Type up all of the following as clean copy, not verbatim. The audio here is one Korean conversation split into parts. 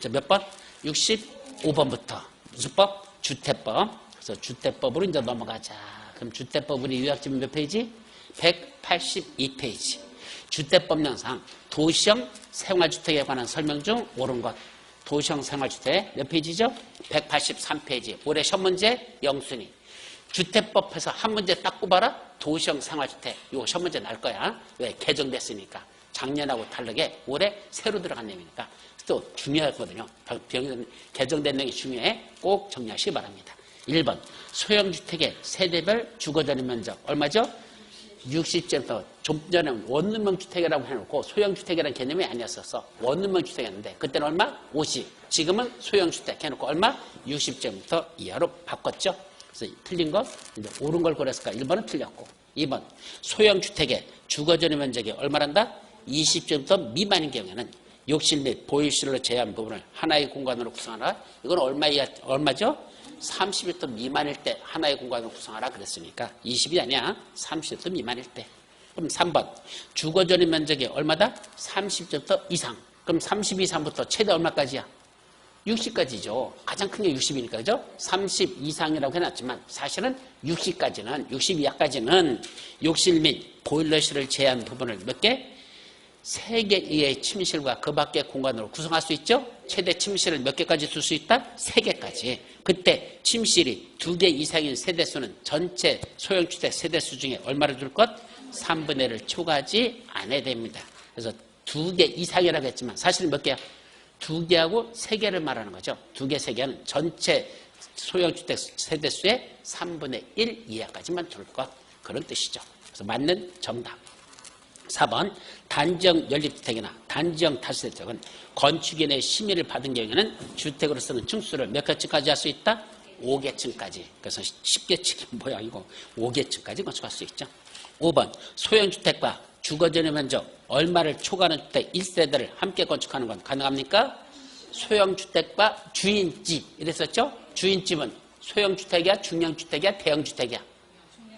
자, 몇 번? 65번부터. 무슨 법? 주택법. 그래서 주택법으로 이제 넘어가자. 그럼 주택법으로 요약지면 몇 페이지? 182페이지. 주택법령상 도시형 생활주택에 관한 설명 중 옳은 것. 도시형 생활주택 몇 페이지죠? 183페이지. 올해 시험 문제 영순위. 주택법에서 한 문제 딱 꼽아라. 도시형 생활주택. 이거 시험 문제 날 거야. 왜? 개정됐으니까. 작년하고 다르게 올해 새로 들어간 내용이니까. 또 중요하거든요. 개정된 내용이 중요해. 꼭 정리하시기 바랍니다. 1번 소형주택의 세대별 주거전용 면적 얼마죠? 60제부터 좀 전에 원룸형 주택이라고 해놓고 소형주택이라는 개념이 아니었었어. 원룸형 주택이었는데 그때는 얼마? 50. 지금은 소형주택 해놓고 얼마? 60제부터 이하로 바꿨죠. 그래서 틀린 거 이제 옳은 걸 고렸을까? 1번은 틀렸고 2번 소형주택의 주거전용 면적이 얼마란다? 20제부터 미만인 경우에는 욕실 및 보일실로 제한 부분을 하나의 공간으로 구성하라. 이건 얼마죠? 30m 미만일 때 하나의 공간으로 구성하라 그랬으니까 20이 아니야. 30m 미만일 때. 그럼 3번 주거전용 면적이 얼마다? 30m 이상. 그럼 30 이상부터 최대 얼마까지야? 60까지죠. 가장 큰 게 60이니까 그죠? 30 이상이라고 해놨지만 사실은 60까지는 60 이하까지는 욕실 및 보일러실을 제한 부분을 몇 개? 3개의 침실과 그 밖의 공간으로 구성할 수 있죠? 최대 침실을 몇 개까지 둘 수 있다? 3개까지. 그때 침실이 2개 이상인 세대수는 전체 소형주택 세대수 중에 얼마를 둘 것? 3분의 1을 초과하지 않아야 됩니다. 그래서 2개 이상이라고 했지만 사실은 몇 개야? 2개하고 3개를 말하는 거죠. 2개, 3개는 전체 소형주택 세대수의 3분의 1 이하까지만 둘 것. 그런 뜻이죠. 그래서 맞는 정답. 4번 단지형 연립주택이나 단지형 다주택은 건축인의 심의를 받은 경우에는 주택으로 쓰는 층수를 몇 개층까지 할 수 있다? 5개층까지. 그래서 10개층이 뭐야 이거 5개층까지 건축할 수 있죠. 5번 소형주택과 주거전용 면적 얼마를 초과하는 주택 1세대를 함께 건축하는 건 가능합니까? 소형주택과 주인집 이랬었죠? 주인집은 소형주택이야? 중형주택이야? 대형주택이야?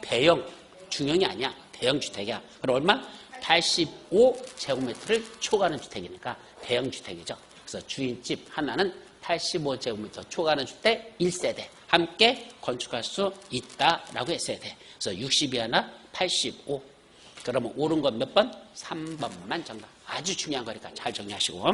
대형. 중형이 아니야. 대형주택이야. 그럼 얼마? 85제곱미터를 초과하는 주택이니까 대형주택이죠. 그래서 주인집 하나는 85제곱미터 초과하는 주택 1세대 함께 건축할 수 있다라고 했어야 돼. 그래서 60이 하나 85. 그러면 옳은 건 몇 번? 3번만 정답. 아주 중요한 거니까 잘 정리하시고.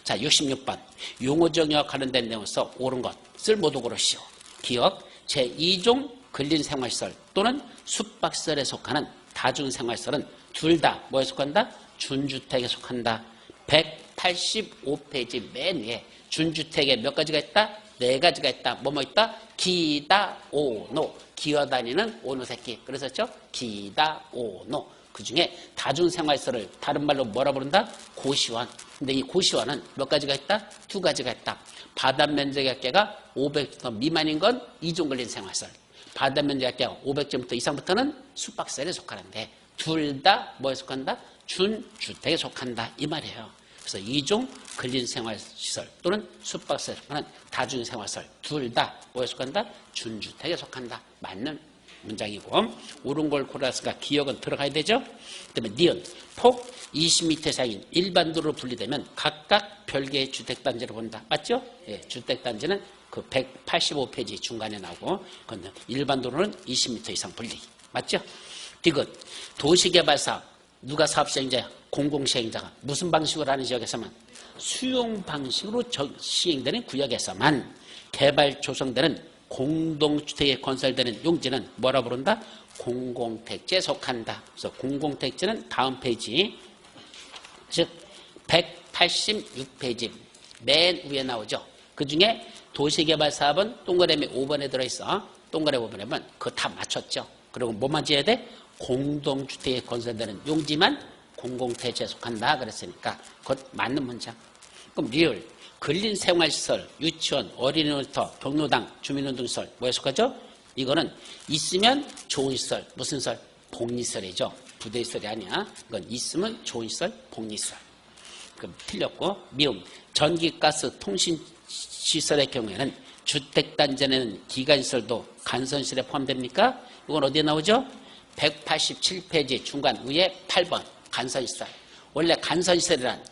자, 66번. 용어정의와 관련된 내용에서 옳은 것을 모두 고르시오. 기억, 제2종 근린생활시설 또는 숙박시설에 속하는 다중생활시설은 둘 다 뭐에 속한다? 준주택에 속한다. 185페이지 맨 위에 준주택에 몇 가지가 있다? 4가지가 있다. 뭐뭐 있다? 기다, 오노. 기어다니는 오노 새끼. 그랬었죠? 기다, 오노. 그 중에 다중생활시설을 다른 말로 뭐라 부른다? 고시원. 근데 이 고시원은 몇 가지가 있다? 2가지가 있다. 바닷면적의 합계가 500m 미만인 건 이종근린생활시설. 바닷면적의 합계가 500제곱미터 이상부터는 숙박시설에 속하는데 둘 다 뭐에 속한다? 준주택에 속한다. 이 말이에요. 그래서 이종 근린생활시설 또는 숙박시설에 속하는 다중생활시설 둘 다 뭐에 속한다? 준주택에 속한다. 맞는 문장이고 옳은 걸 골랐으니까 기억은 들어가야 되죠. 그다음에 니은 폭 20m 이상인 일반도로 분리되면 각각 별개의 주택단지를 본다. 맞죠? 예, 주택단지는 그 185페이지 중간에 나오고 그건 일반도로는 20m 이상 분리. 맞죠? 디귿 도시개발사업 누가 사업시행자야? 공공시행자가 무슨 방식으로 하는 지역에서만 수용 방식으로 시행되는 구역에서만 개발 조성되는 공동주택에 건설되는 용지는 뭐라 부른다? 공공택지에 속한다. 그래서 공공택지는 다음 페이지 즉 186페이지 맨 위에 나오죠. 그중에 도시개발사업은 동그라미 5번에 들어있어. 동그라미 5번에 보면 그거 다 맞췄죠. 그리고 뭐만 지어야 돼? 공동주택에 건설되는 용지만 공공택지에 속한다 그랬으니까 그것 맞는 문장. 그럼 리을 근린생활시설, 유치원, 어린이놀이터, 경로당, 주민운동시설 뭐에 속하죠? 이거는 있으면 좋은 시설. 무슨 시설? 복리시설이죠. 부대시설이 아니야. 이건 있으면 좋은 시설, 복리시설. 그럼 틀렸고 미음 전기가스 통신시설의 경우에는 주택단지에는 기간시설도 간선시설에 포함됩니까? 이건 어디에 나오죠? 187페이지 중간 위에 8번 간선시설. 원래 간선시설이란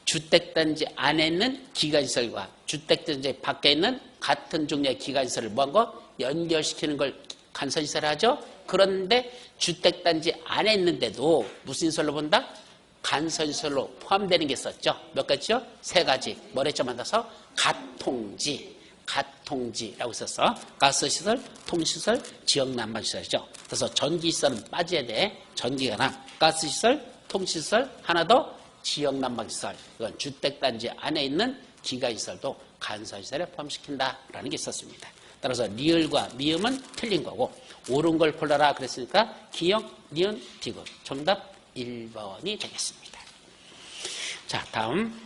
주택단지 안에 있는 기관시설과 주택단지 밖에 있는 같은 종류의 기관시설을 뭐한 거? 연결시키는 걸 간선시설 하죠. 그런데 주택단지 안에 있는데도 무슨 시설로 본다? 간선시설로 포함되는 게 있었죠. 몇 가지죠? 세 가지. 뭐랬죠? 만나서 가통지라고 있었어. 가스시설, 통시설, 지역난방시설이죠. 그래서 전기시설은 빠져야 돼. 전기가나 가스시설, 통시설, 하나 더 지역난방시설. 이건 주택단지 안에 있는 기가시설도 간선시설에 포함시킨다라는 게 있었습니다. 따라서 리을과 미음은 틀린 거고 옳은 걸 골라라 그랬으니까 기역, 니은, 디귿. 정답 1번이 되겠습니다. 자, 다음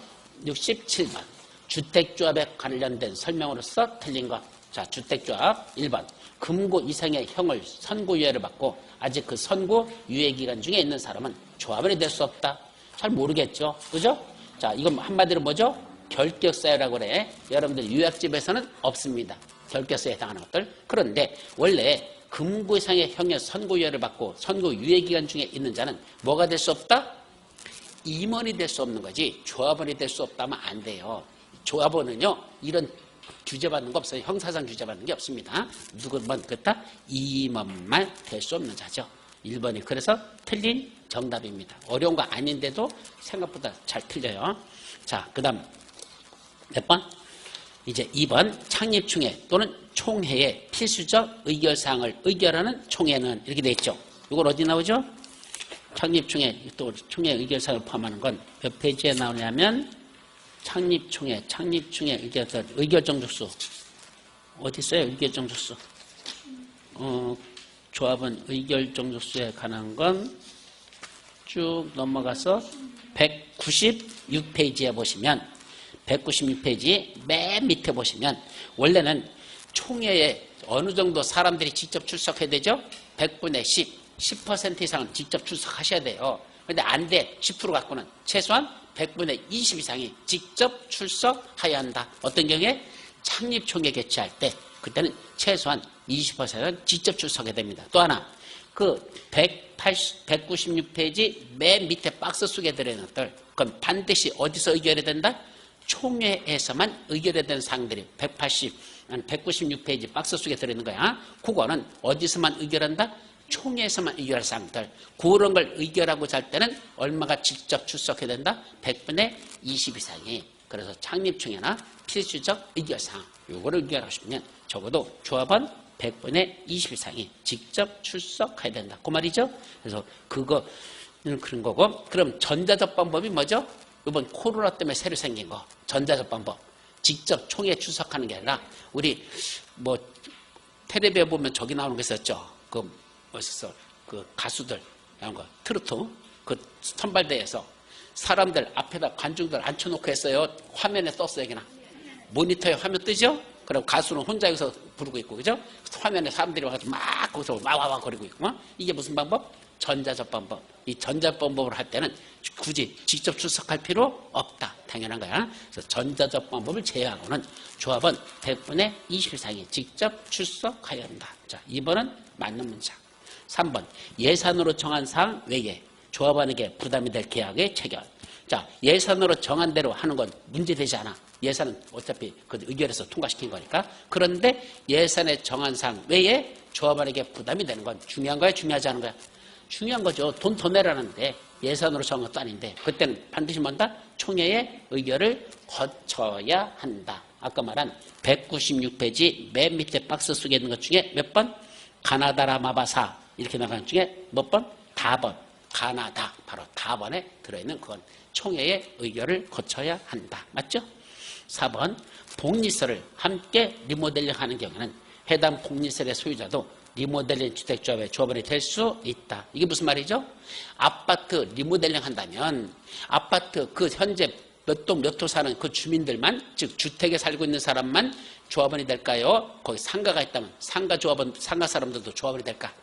67번. 주택조합에 관련된 설명으로서 틀린 것. 자, 주택조합 1번. 금고 이상의 형을 선고유예를 받고 아직 그 선고 유예기간 중에 있는 사람은 조합원이 될 수 없다. 잘 모르겠죠. 그죠? 자, 이건 한마디로 뭐죠? 결격사유라고 그래. 여러분들 유약집에서는 없습니다. 결격사유에 해당하는 것들. 그런데 원래 금고 이상의 형의 선고유예를 받고 선고 유예기간 중에 있는 자는 뭐가 될 수 없다? 임원이 될 수 없는 거지 조합원이 될 수 없다면 안 돼요. 조합원은요 이런 규제받는 거 없어요. 형사상 규제받는 게 없습니다. 누구만 그렇다? 임원만 될 수 없는 자죠. 1번이 그래서 틀린 정답입니다. 어려운 거 아닌데도 생각보다 잘 틀려요. 자, 그 다음 몇 번? 이제 2번 창립총회 또는 총회의 필수적 의결사항을 의결하는 총회는 이렇게 돼 있죠. 이걸 어디 나오죠? 창립총회 또 총회 의결사항을 포함하는 건 몇 페이지에 나오냐면 창립총회 의결정족수 어디 있어요? 의결정족수 조합은 의결정족수에 관한 건 쭉 넘어가서 196페이지에 보시면 196페이지 맨 밑에 보시면 원래는 총회에 어느 정도 사람들이 직접 출석해야 되죠? 100분의 10% 이상은 직접 출석하셔야 돼요. 그런데 안 돼. 10% 갖고는 최소한 100분의 20 이상이 직접 출석해야 한다. 어떤 경우에 창립총회 개최할 때 그때는 최소한 20%는 직접 출석해야 됩니다. 또 하나 그 196페이지 맨 밑에 박스 속에 들어있는 것들 그건 반드시 어디서 의결해야 된다? 총회에서만 의결해야 되는 사항들이 196페이지 박스 속에 들어있는 거야. 그거는 어디서만 의결한다? 총회에서만 의결할 사항들. 그런 걸 의결하고자 할 때는 얼마가 직접 출석해야 된다? 100분의 20 이상이. 그래서 창립총회나 필수적 의결사항 요거를 의결하고 싶으면 적어도 조합원 100분의 20 이상이 직접 출석해야 된다. 그 말이죠. 그래서 그거는 그런 거고. 그럼 전자적 방법이 뭐죠? 이번 코로나 때문에 새로 생긴 거 전자적 방법. 직접 총회에 출석하는 게 아니라 우리 뭐 텔레비에 보면 저기 나오는 거 있었죠. 그 멋있어. 그 가수들 이런 거 트로트 그 선발대에서 사람들 앞에다 관중들 앉혀놓고 했어요. 화면에 떴어요. 그냥 모니터에 화면 뜨죠. 그럼 가수는 혼자 여기서 부르고 있고 그죠? 화면에 사람들이 와서 막 거기서 와와와 거리고 있고 이게 무슨 방법? 전자적 방법. 이 전자적 방법을 할 때는 굳이 직접 출석할 필요 없다. 당연한 거야. 그래서 전자적 방법을 제외하고는 조합원 100분의 20 이상이 직접 출석해야 한다. 자, 2번은 맞는 문장. 3번 예산으로 정한 사항 외에 조합원에게 부담이 될 계약의 체결. 자, 예산으로 정한 대로 하는 건 문제되지 않아. 예산은 어차피 그 의결해서 통과시킨 거니까. 그런데 예산에 정한 사항 외에 조합원에게 부담이 되는 건 중요한 거야? 중요하지 않은 거야? 중요한 거죠. 돈 더 내라는데 예산으로 정한 것도 아닌데 그때는 반드시 뭔다? 총회의 의결을 거쳐야 한다. 아까 말한 196페이지 맨 밑에 박스 속에 있는 것 중에 몇 번? 가나다라 마바사 이렇게 나가는 중에 몇 번? 다번. 가나다. 바로 다번에 들어있는 그건 총회의 의결을 거쳐야 한다. 맞죠? 4번 복리설을 함께 리모델링 하는 경우는 해당 복리설의 소유자도 리모델링 주택조합의 조합원이 될 수 있다. 이게 무슨 말이죠? 아파트 리모델링 한다면 아파트 그 현재 몇 동 몇 호 사는 그 주민들만 즉 주택에 살고 있는 사람만 조합원이 될까요? 거기 상가가 있다면 상가 조합원 상가 사람들도 조합원이 될까?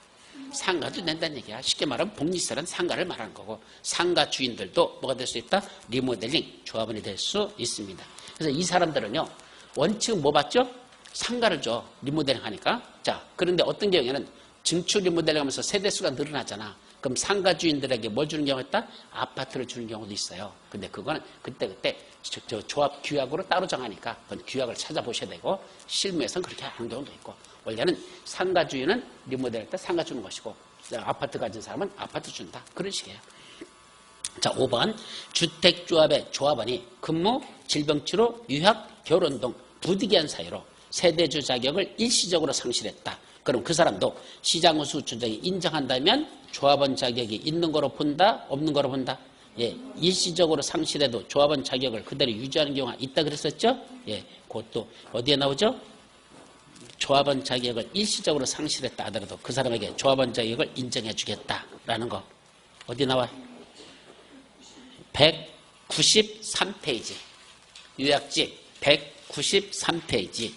상가도 된다는 얘기야. 쉽게 말하면 복리설은 상가를 말하는 거고 상가 주인들도 뭐가 될 수 있다? 리모델링 조합원이 될 수 있습니다. 그래서 이 사람들은요 원칙은 뭐 받죠? 상가를 줘. 리모델링 하니까. 자, 그런데 어떤 경우에는 증축 리모델링 하면서 세대수가 늘어나잖아. 그럼 상가 주인들에게 뭘 주는 경우가 있다? 아파트를 주는 경우도 있어요. 근데 그거는 그때 저 조합 규약으로 따로 정하니까 그건 규약을 찾아보셔야 되고 실무에서는 그렇게 하는 경우도 있고 원래는 상가 주인은 리모델할 때 상가 주는 것이고 아파트 가진 사람은 아파트 준다. 그런 식이에요. 자, 5번 주택조합의 조합원이 근무, 질병치료, 유학, 결혼 등 부득이한 사유로 세대주 자격을 일시적으로 상실했다. 그럼 그 사람도 시장우수 조정이 인정한다면 조합원 자격이 있는 거로 본다? 없는 거로 본다? 예, 일시적으로 상실해도 조합원 자격을 그대로 유지하는 경우가 있다 그랬었죠? 예, 그것도 어디에 나오죠? 조합원 자격을 일시적으로 상실했다 하더라도 그 사람에게 조합원 자격을 인정해 주겠다라는 거 어디 나와? 193페이지 요약집 193페이지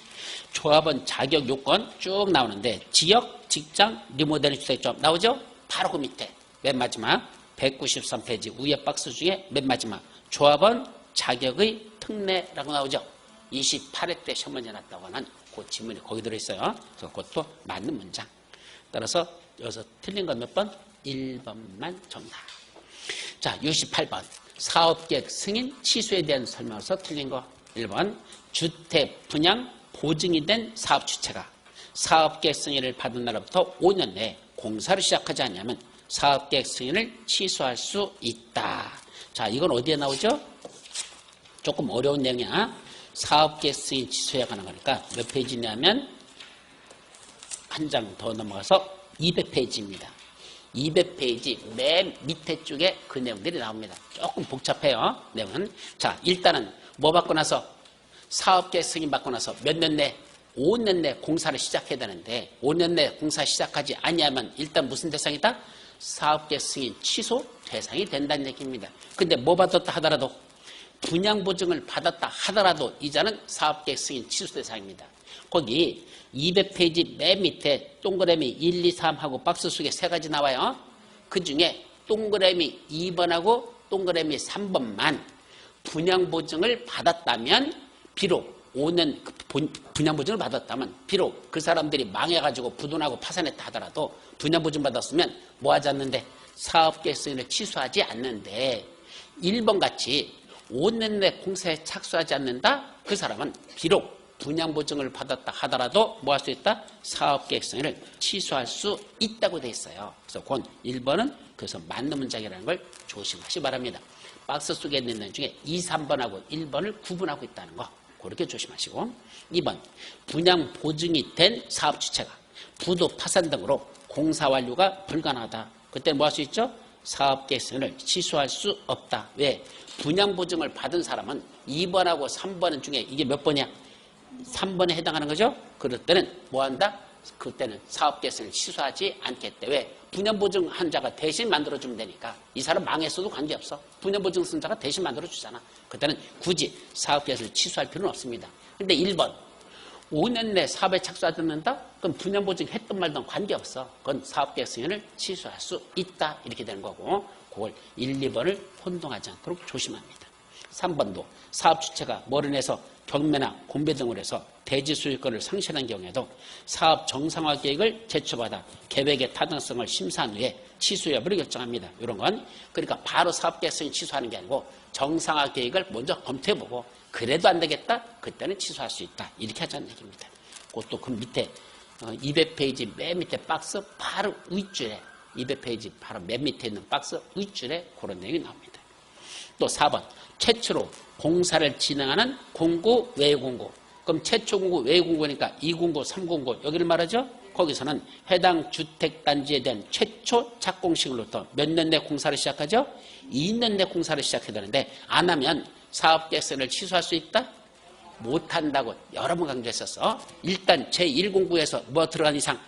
조합원 자격 요건 쭉 나오는데 지역, 직장, 리모델링 주택조합 나오죠? 바로 그 밑에 맨 마지막 193페이지 위에 박스 중에 맨 마지막 조합원 자격의 특례라고 나오죠? 28회 때 시험 문제 났다고 하는 그 지문이 거기 들어있어요. 그래서 그것도 맞는 문장. 따라서 여기서 틀린 건 몇 번? 1번만 정답. 자, 68번 사업계획 승인 취소에 대한 설명에서 틀린 거 1번 주택 분양 보증이 된 사업 주체가 사업계획 승인을 받은 날부터 5년 내에 공사를 시작하지 않으면 사업계획 승인을 취소할 수 있다. 자, 이건 어디에 나오죠? 조금 어려운 내용이야. 사업계획 승인 취소에 관한 거니까 몇 페이지냐면 한 장 더 넘어가서 200페이지입니다. 200페이지 맨 밑에 쪽에 그 내용들이 나옵니다. 조금 복잡해요. 내용은. 자, 일단은 뭐 받고 나서 사업계획 승인 받고 나서 몇 년 내? 5년 내 공사를 시작해야 되는데 5년 내 공사 시작하지 아니하면 일단 무슨 대상이다? 사업계획 승인 취소 대상이 된다는 얘기입니다. 근데 뭐 받았다 하더라도 분양보증을 받았다 하더라도 이자는 사업계획 승인 취소 대상입니다. 거기 200페이지 맨 밑에 동그라미 1, 2, 3하고 박스 속에 세 가지 나와요. 그 중에 동그라미 2번하고 동그라미 3번만 분양보증을 받았다면 비록 5년 분양보증을 받았다면 비록 그 사람들이 망해가지고 부도나고 파산했다 하더라도 분양보증 받았으면 뭐 하지 않는데 사업계획 승인을 취소하지 않는데 1번 같이 5년 내 공사에 착수하지 않는다? 그 사람은 비록 분양보증을 받았다 하더라도 뭐 할 수 있다? 사업계획 승인을 취소할 수 있다고 돼 있어요. 그래서 그 1번은 그래서 맞는 문장이라는 걸 조심하시 바랍니다. 박스 속에 있는 내용 중에 2, 3번하고 1번을 구분하고 있다는 거 그렇게 조심하시고 2번 분양보증이 된 사업주체가 부도 파산 등으로 공사 완료가 불가능하다. 그때는 뭐 할 수 있죠? 사업계획 승인을 취소할 수 없다. 왜? 분양보증을 받은 사람은 2번하고 3번 중에 이게 몇 번이야? 3번에 해당하는 거죠? 그럴 때는 뭐 한다? 그때는 사업계획 승인을 취소하지 않겠대. 왜? 분양보증 한 자가 대신 만들어주면 되니까 이 사람 망했어도 관계없어. 분양보증 쓴 자가 대신 만들어주잖아. 그때는 굳이 사업계획 승인을 취소할 필요는 없습니다. 근데 1번 5년 내 사업에 착수하지 않는다? 그럼 분양보증 했던 말든 관계없어. 그건 사업계획 승인을 취소할 수 있다. 이렇게 되는 거고 그걸 1, 2번을 혼동하지 않도록 조심합니다. 3번도 사업주체가 뭐를 해서 경매나 공배 등으로 해서 대지 소유권을 상실한 경우에도 사업 정상화 계획을 제출받아 계획의 타당성을 심사한 후에 취소 여부를 결정합니다. 이런 건 그러니까 바로 사업계획 승인 취소하는 게 아니고 정상화 계획을 먼저 검토해보고 그래도 안 되겠다? 그때는 취소할 수 있다. 이렇게 하자는 얘기입니다. 그것도 그 밑에 200페이지 맨 밑에 박스 바로 윗줄에 200페이지 바로 맨 밑에 있는 박스 윗줄에 그런 내용이 나옵니다. 또 4번 최초로 공사를 진행하는 공고, 외공고. 그럼 최초 공고, 외공고니까 2공고, 3공고 여기를 말하죠. 거기서는 해당 주택단지에 대한 최초 착공식으로부터 몇 년 내 공사를 시작하죠? 2년 내 공사를 시작해야 되는데 안 하면 사업계획 승인을 취소할 수 있다? 못한다고 여러 번 강조했었어. 일단 제1공고에서 뭐 들어간 이상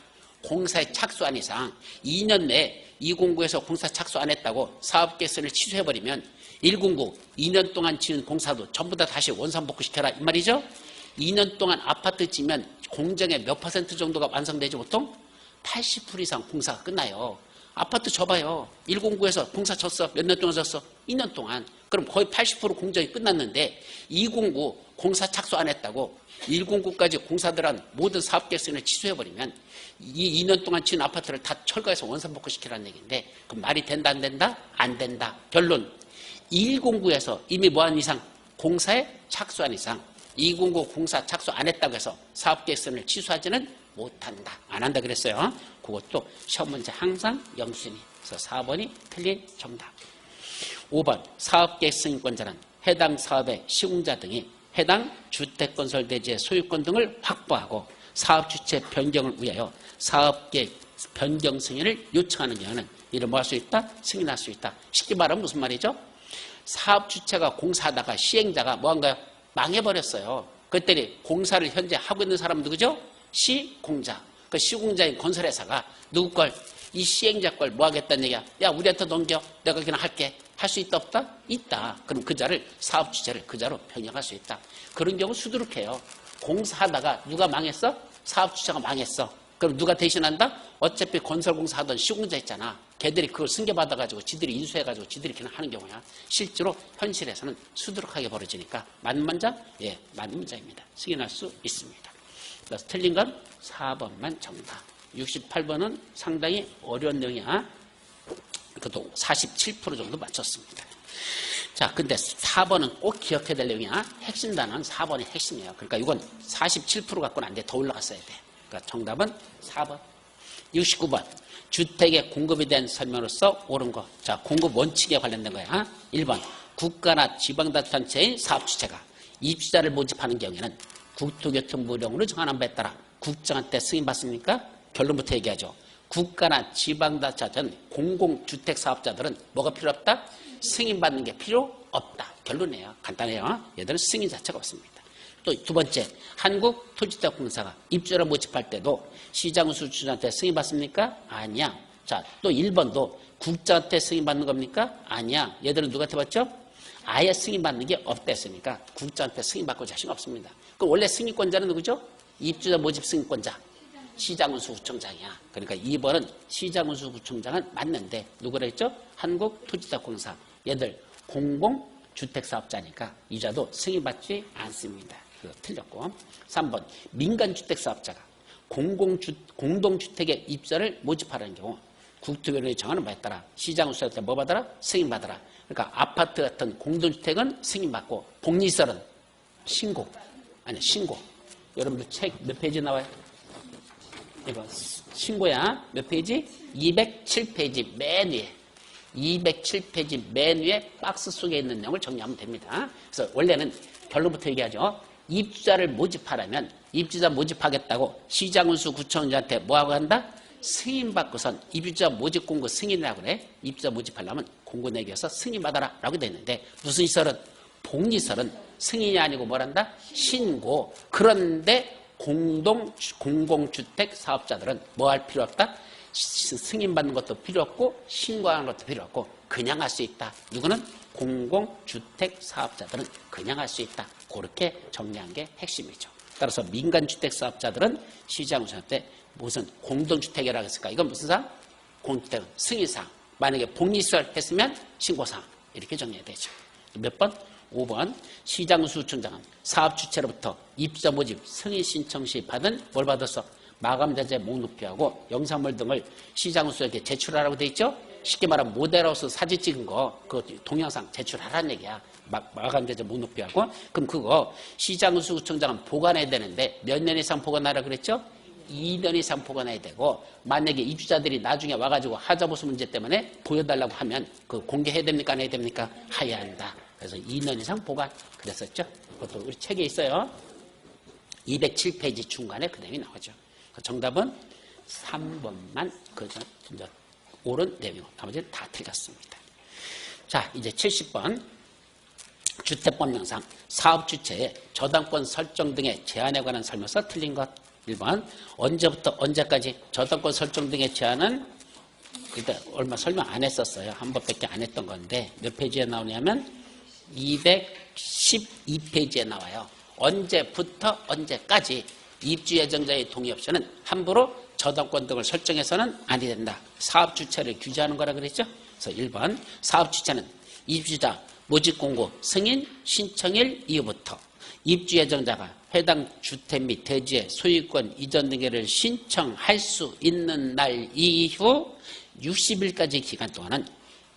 공사에 착수한 이상 2년 내에 2공고에서 공사 착수 안 했다고 사업계획 승인을 취소해버리면 1공고 2년 동안 지은 공사도 전부 다 다시 원상복구시켜라 이 말이죠. 2년 동안 아파트 지면 공정의 몇 % 정도가 완성되지 보통? 80% 이상 공사가 끝나요. 아파트 줘봐요. 1공고에서 공사 쳤어. 몇 년 동안 쳤어? 2년 동안. 그럼 거의 80% 공정이 끝났는데 2공고 공사 착수 안 했다고 109까지 공사들한 모든 사업계획 승인을 취소해버리면 이 2년 동안 지은 아파트를 다 철거해서 원상복구시키라는 얘기인데 그럼 말이 된다 안 된다? 안 된다. 결론 109에서 이미 뭐한 이상 공사에 착수한 이상 209 공사 착수 안 했다고 해서 사업계획 승인을 취소하지는 못한다. 안 한다 그랬어요. 그것도 시험 문제 항상 영순위. 그래서 4번이 틀린 정답. 5번 사업계획 승인권자는 해당 사업의 시공자 등이 해당 주택건설대지의 소유권 등을 확보하고 사업주체 변경을 위하여 사업계획 변경 승인을 요청하는 경우는 이를 뭐 할 수 있다? 승인할 수 있다. 쉽게 말하면 무슨 말이죠? 사업주체가 공사하다가 시행자가 뭐한가요? 망해버렸어요. 그랬더니 공사를 현재 하고 있는 사람은 누구죠? 시공자. 그 시공자인 건설회사가 누구 걸? 이 시행자 걸 뭐 하겠다는 얘기야? 야, 우리한테 넘겨. 내가 그냥 할게. 할 수 있다 없다? 있다. 그럼 그 자를 사업 주체를 그 자로 변경할 수 있다. 그런 경우 수두룩해요. 공사하다가 누가 망했어? 사업 주체가 망했어. 그럼 누가 대신한다? 어차피 건설공사 하던 시공자 있잖아. 걔들이 그걸 승계받아가지고 지들이 인수해가지고 지들이 그냥 하는 경우야. 실제로 현실에서는 수두룩하게 벌어지니까 맞는 문장? 예, 맞는 문장입니다. 승인할 수 있습니다. 그래서 틀린 건 4번만 정답. 68번은 상당히 어려운 내용이야. 그것도 47% 정도 맞췄습니다. 자, 근데 4번은 꼭 기억해야 될 내용이야. 핵심 단어는 4번이 핵심이에요. 그러니까 이건 47% 갖고는 안 돼. 더 올라갔어야 돼. 그러니까 정답은 4번. 69번. 주택의 공급에 대한 설명으로서 옳은 거. 자, 공급 원칙에 관련된 거야. 1번. 국가나 지방자치단체의 사업주체가 입주자를 모집하는 경우에는 국토교통부령으로 정하는 바에 따라 국장한테 승인받습니까? 결론부터 얘기하죠. 국가나 지방자치든 공공주택사업자들은 뭐가 필요 없다? 승인받는 게 필요 없다. 결론이에요. 간단해요. 얘들은 승인 자체가 없습니다. 또 두 번째, 한국토지자공사가 입주자를 모집할 때도 시장수주한테 승인받습니까? 아니야. 자, 또 1번도 국장한테 승인받는 겁니까? 아니야. 얘들은 누구한테 받죠? 아예 승인받는 게 없댔으니까 국장한테 승인받고 자신 없습니다. 그럼 원래 승인권자는 누구죠? 입주자 모집 승인권자. 시장운수구청장이야. 그러니까 2번은 시장운수구청장은 맞는데 누구라 했죠? 한국토지자공사. 얘들 공공주택사업자니까 이자도 승인받지 않습니다. 그거 틀렸고. 3번 민간주택사업자가 공동주택의 입주자를 모집하라는 경우 국토교통부령이 정하는 바에 따라 시장운수한테 뭐 받아라? 승인받아라. 그러니까 아파트 같은 공동주택은 승인받고 복리설은 신고. 여러분들 책 몇 페이지 나와요? 이거 신고야. 몇 페이지? 207페이지 맨 위에. 207페이지 맨 위에 박스 속에 있는 내용을 정리하면 됩니다. 그래서 원래는 결론부터 얘기하죠. 입주자를 모집하려면 입주자 모집하겠다고 시장운수구청장한테 뭐하고 한다? 승인받고선 입주자 모집 공고 승인이라고 그래. 입주자 모집하려면 공고 내기해서 승인받아라 라고 돼 있는데 무슨 시설은? 복리설은 승인이 아니고 뭐란다? 신고. 그런데 공공주택 사업자들은 뭐 할 필요 없다? 승인받는 것도 필요 없고 신고하는 것도 필요 없고 그냥 할 수 있다. 누구는? 공공주택 사업자들은 그냥 할 수 있다. 그렇게 정리한 게 핵심이죠. 따라서 민간주택 사업자들은 시장운수한테 무슨 공동주택이라고 했을까? 이건 무슨 사항? 공동주택은 승인사항. 만약에 복리시설 했으면 신고사항. 이렇게 정리해야 되죠. 몇 번? 5번 시장운수구청장은 사업주체로부터 입주자 모집 승인 신청 시 받은 뭘 받았어? 마감자재 목록표하고 영상물 등을 시장운수에게 제출하라고 돼 있죠? 쉽게 말하면 모델하우스 사진 찍은 거 그 동영상 제출하라는 얘기야. 마감자재 목록표하고. 그럼 그거 시장운수구청장은 보관해야 되는데 몇 년 이상 보관하라 그랬죠? 2년 이상 보관해야 되고 만약에 입주자들이 나중에 와가지고 하자보수 문제 때문에 보여달라고 하면 그 공개해야 됩니까? 안 해야 됩니까? 해야 한다. 그래서 2년 이상 보관 그랬었죠. 그것도 우리 책에 있어요. 207페이지 중간에 그 내용이 나오죠. 정답은 3번만 옳은 내용이고 나머지는 다 틀렸습니다. 자, 이제 70번 주택법령상 사업주체의 저당권 설정 등의 제한에 관한 설명서 틀린 것. 1번 언제부터 언제까지 저당권 설정 등의 제한은 그때 얼마 설명 안 했었어요. 한 번밖에 안 했던 건데 몇 페이지에 나오냐면 212페이지에 나와요. 언제부터 언제까지 입주 예정자의 동의 없이는 함부로 저당권 등을 설정해서는 아니 된다. 사업 주체를 규제하는 거라 그랬죠. 그래서 1번 사업 주체는 입주자 모집 공고 승인 신청일 이후부터 입주 예정자가 해당 주택 및 대지의 소유권 이전 등기를 신청할 수 있는 날 이후 60일까지 기간 동안은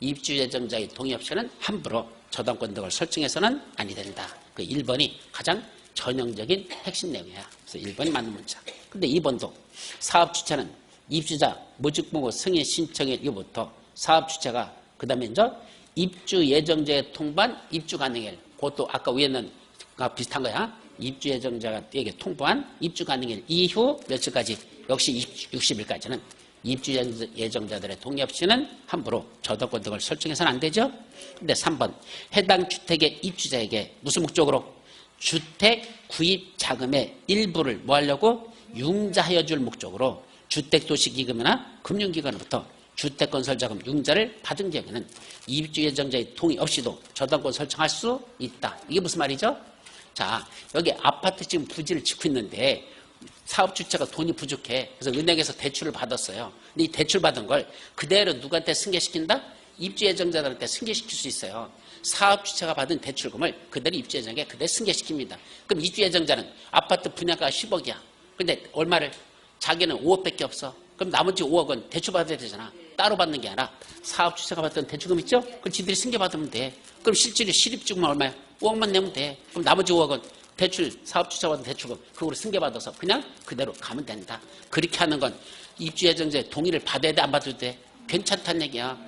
입주 예정자의 동의 없이는 함부로 저당권 등을 설정해서는 아니 된다. 그 1번이 가장 전형적인 핵심 내용이야. 그래서 1번이 맞는 문자. 근데 2번도 사업 주체는 입주자 모집공고 승인 신청일 이후부터 사업 주체가 그 다음에 이제 입주 예정자의 통보한 입주 가능일, 그것도 아까 위에는 비슷한 거야. 입주 예정자에게 통보한 입주 가능일 이후 며칠까지, 역시 60일까지는 입주 예정자들의 동의 없이는 함부로 저당권 등을 설정해서는 안 되죠. 근데 3번 해당 주택의 입주자에게 무슨 목적으로 주택 구입 자금의 일부를 뭐 하려고 융자하여 줄 목적으로 주택도시기금이나 금융기관으로부터 주택건설자금 융자를 받은 경우에는 입주 예정자의 동의 없이도 저당권 설정할 수 있다. 이게 무슨 말이죠? 자, 여기 아파트 지금 부지를 짓고 있는데 사업주체가 돈이 부족해. 그래서 은행에서 대출을 받았어요. 근데 이 대출 받은 걸 그대로 누구한테 승계시킨다? 입주 예정자들한테 승계시킬 수 있어요. 사업주체가 받은 대출금을 그대로 입주 예정자에게 그대로 승계시킵니다. 그럼 입주 예정자는 아파트 분양가가 10억이야. 근데 얼마를? 자기는 5억밖에 없어. 그럼 나머지 5억은 대출 받아야 되잖아. 따로 받는 게 아니라 사업주체가 받던 대출금 있죠? 그걸 지들이 승계받으면 돼. 그럼 실질이 실입주금은 얼마야? 5억만 내면 돼. 그럼 나머지 5억은 대출, 사업주체가 받은 대출금 그거를 승계받아서 그냥 그대로 가면 된다. 그렇게 하는 건 입주 예정자의 동의를 받아야 돼, 안 받아도 돼? 괜찮다는 얘기야.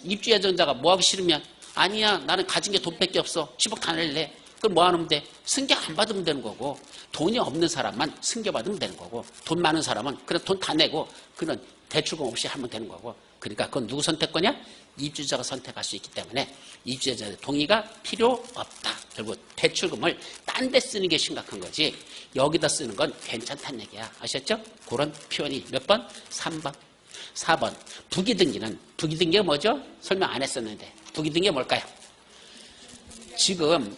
입주 예정자가 뭐 하기 싫으면 아니야, 나는 가진 게 돈밖에 없어. 10억 다 낼래. 그럼 뭐 하면 돼? 승계 안 받으면 되는 거고, 돈이 없는 사람만 승계 받으면 되는 거고, 돈 많은 사람은 그냥 돈 다 내고 그런 대출금 없이 하면 되는 거고. 그러니까 그건 누구 선택권이야? 입주자가 선택할 수 있기 때문에 입주자의 동의가 필요 없다. 결국 대출금을 딴 데 쓰는 게 심각한 거지 여기다 쓰는 건 괜찮다는 얘기야. 아셨죠? 그런 표현이 몇 번? 3번. 4번. 부기등기는, 부기등기가 뭐죠? 설명 안 했었는데 부기등기가 뭘까요? 지금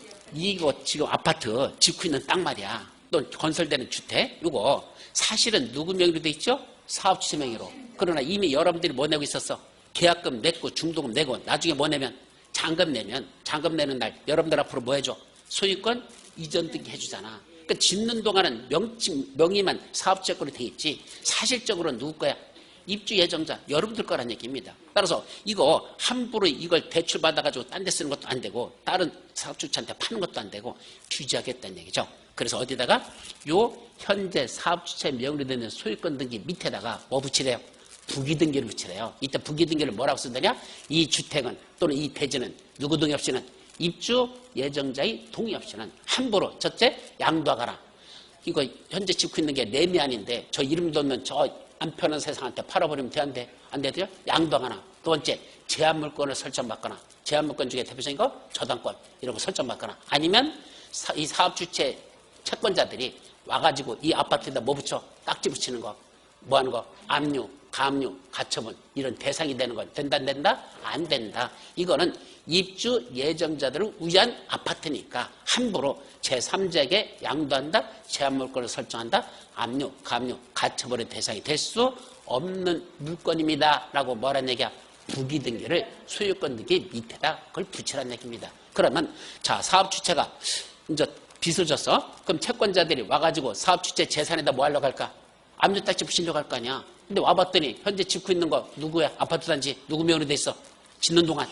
지금 아파트 짓고 있는 땅 말이야. 또 건설되는 주택, 이거 사실은 누구 명의로 돼 있죠? 사업주체 명의로. 그러나 이미 여러분들이 뭐 내고 있었어? 계약금 냈고 중도금 내고 나중에 뭐 내면? 잔금 내면, 잔금 내는 날 여러분들 앞으로 뭐 해줘? 소유권 이전 등기 해주잖아. 그러니까 짓는 동안은 명의만 사업주체권이 돼 있지 사실적으로는 누구 거야? 입주 예정자, 여러분들 거란 얘기입니다. 따라서 이거 함부로 이걸 대출 받아가지고 딴 데 쓰는 것도 안 되고 다른 사업주체한테 파는 것도 안 되고 규제하겠다는 얘기죠. 그래서 어디다가 요 현재 사업주체 명의로 되는 소유권 등기 밑에다가 뭐 붙이래요? 부기등기를 붙이래요. 이때 부기등기를 뭐라고 쓴다냐? 이 주택은 또는 이 대지는 누구 동의 없이는 입주 예정자의 동의 없이는 함부로 첫째 양도하거나, 이거 현재 짓고 있는 게 내 미안인데 저 이름도 없는 저 안 편한 세상한테 팔아버리면 돼, 안 돼? 안 되죠? 양도하거나. 두 번째, 제한물권을 설정받거나, 제한물권 중에 대표적인 거 저당권 이런 거 설정받거나, 아니면 이 사업주체 채권자들이 와가지고 이 아파트에다 뭐 붙여? 딱지 붙이는 거, 뭐 하는 거? 압류, 가압류, 가처분 이런 대상이 되는 건 된다 안 된다? 안 된다. 이거는 입주 예정자들을 위한 아파트니까 함부로 제3자에게 양도한다, 제한물권을 설정한다, 압류, 가압류, 가처분의 대상이 될 수 없는 물건입니다 라고 뭐라는 얘기야? 부기등기를 소유권 등기 밑에다 그걸 붙이라는 얘기입니다. 그러면 자, 사업주체가 이제 빚을 졌어. 그럼 채권자들이 와가지고 사업주체 재산에다 뭐 하려고 할까? 압류 딱지 붙이려고 할 거 아니야. 근데 와봤더니 현재 짓고 있는 거 누구야? 아파트 단지 누구 명의로 돼 있어? 짓는 동안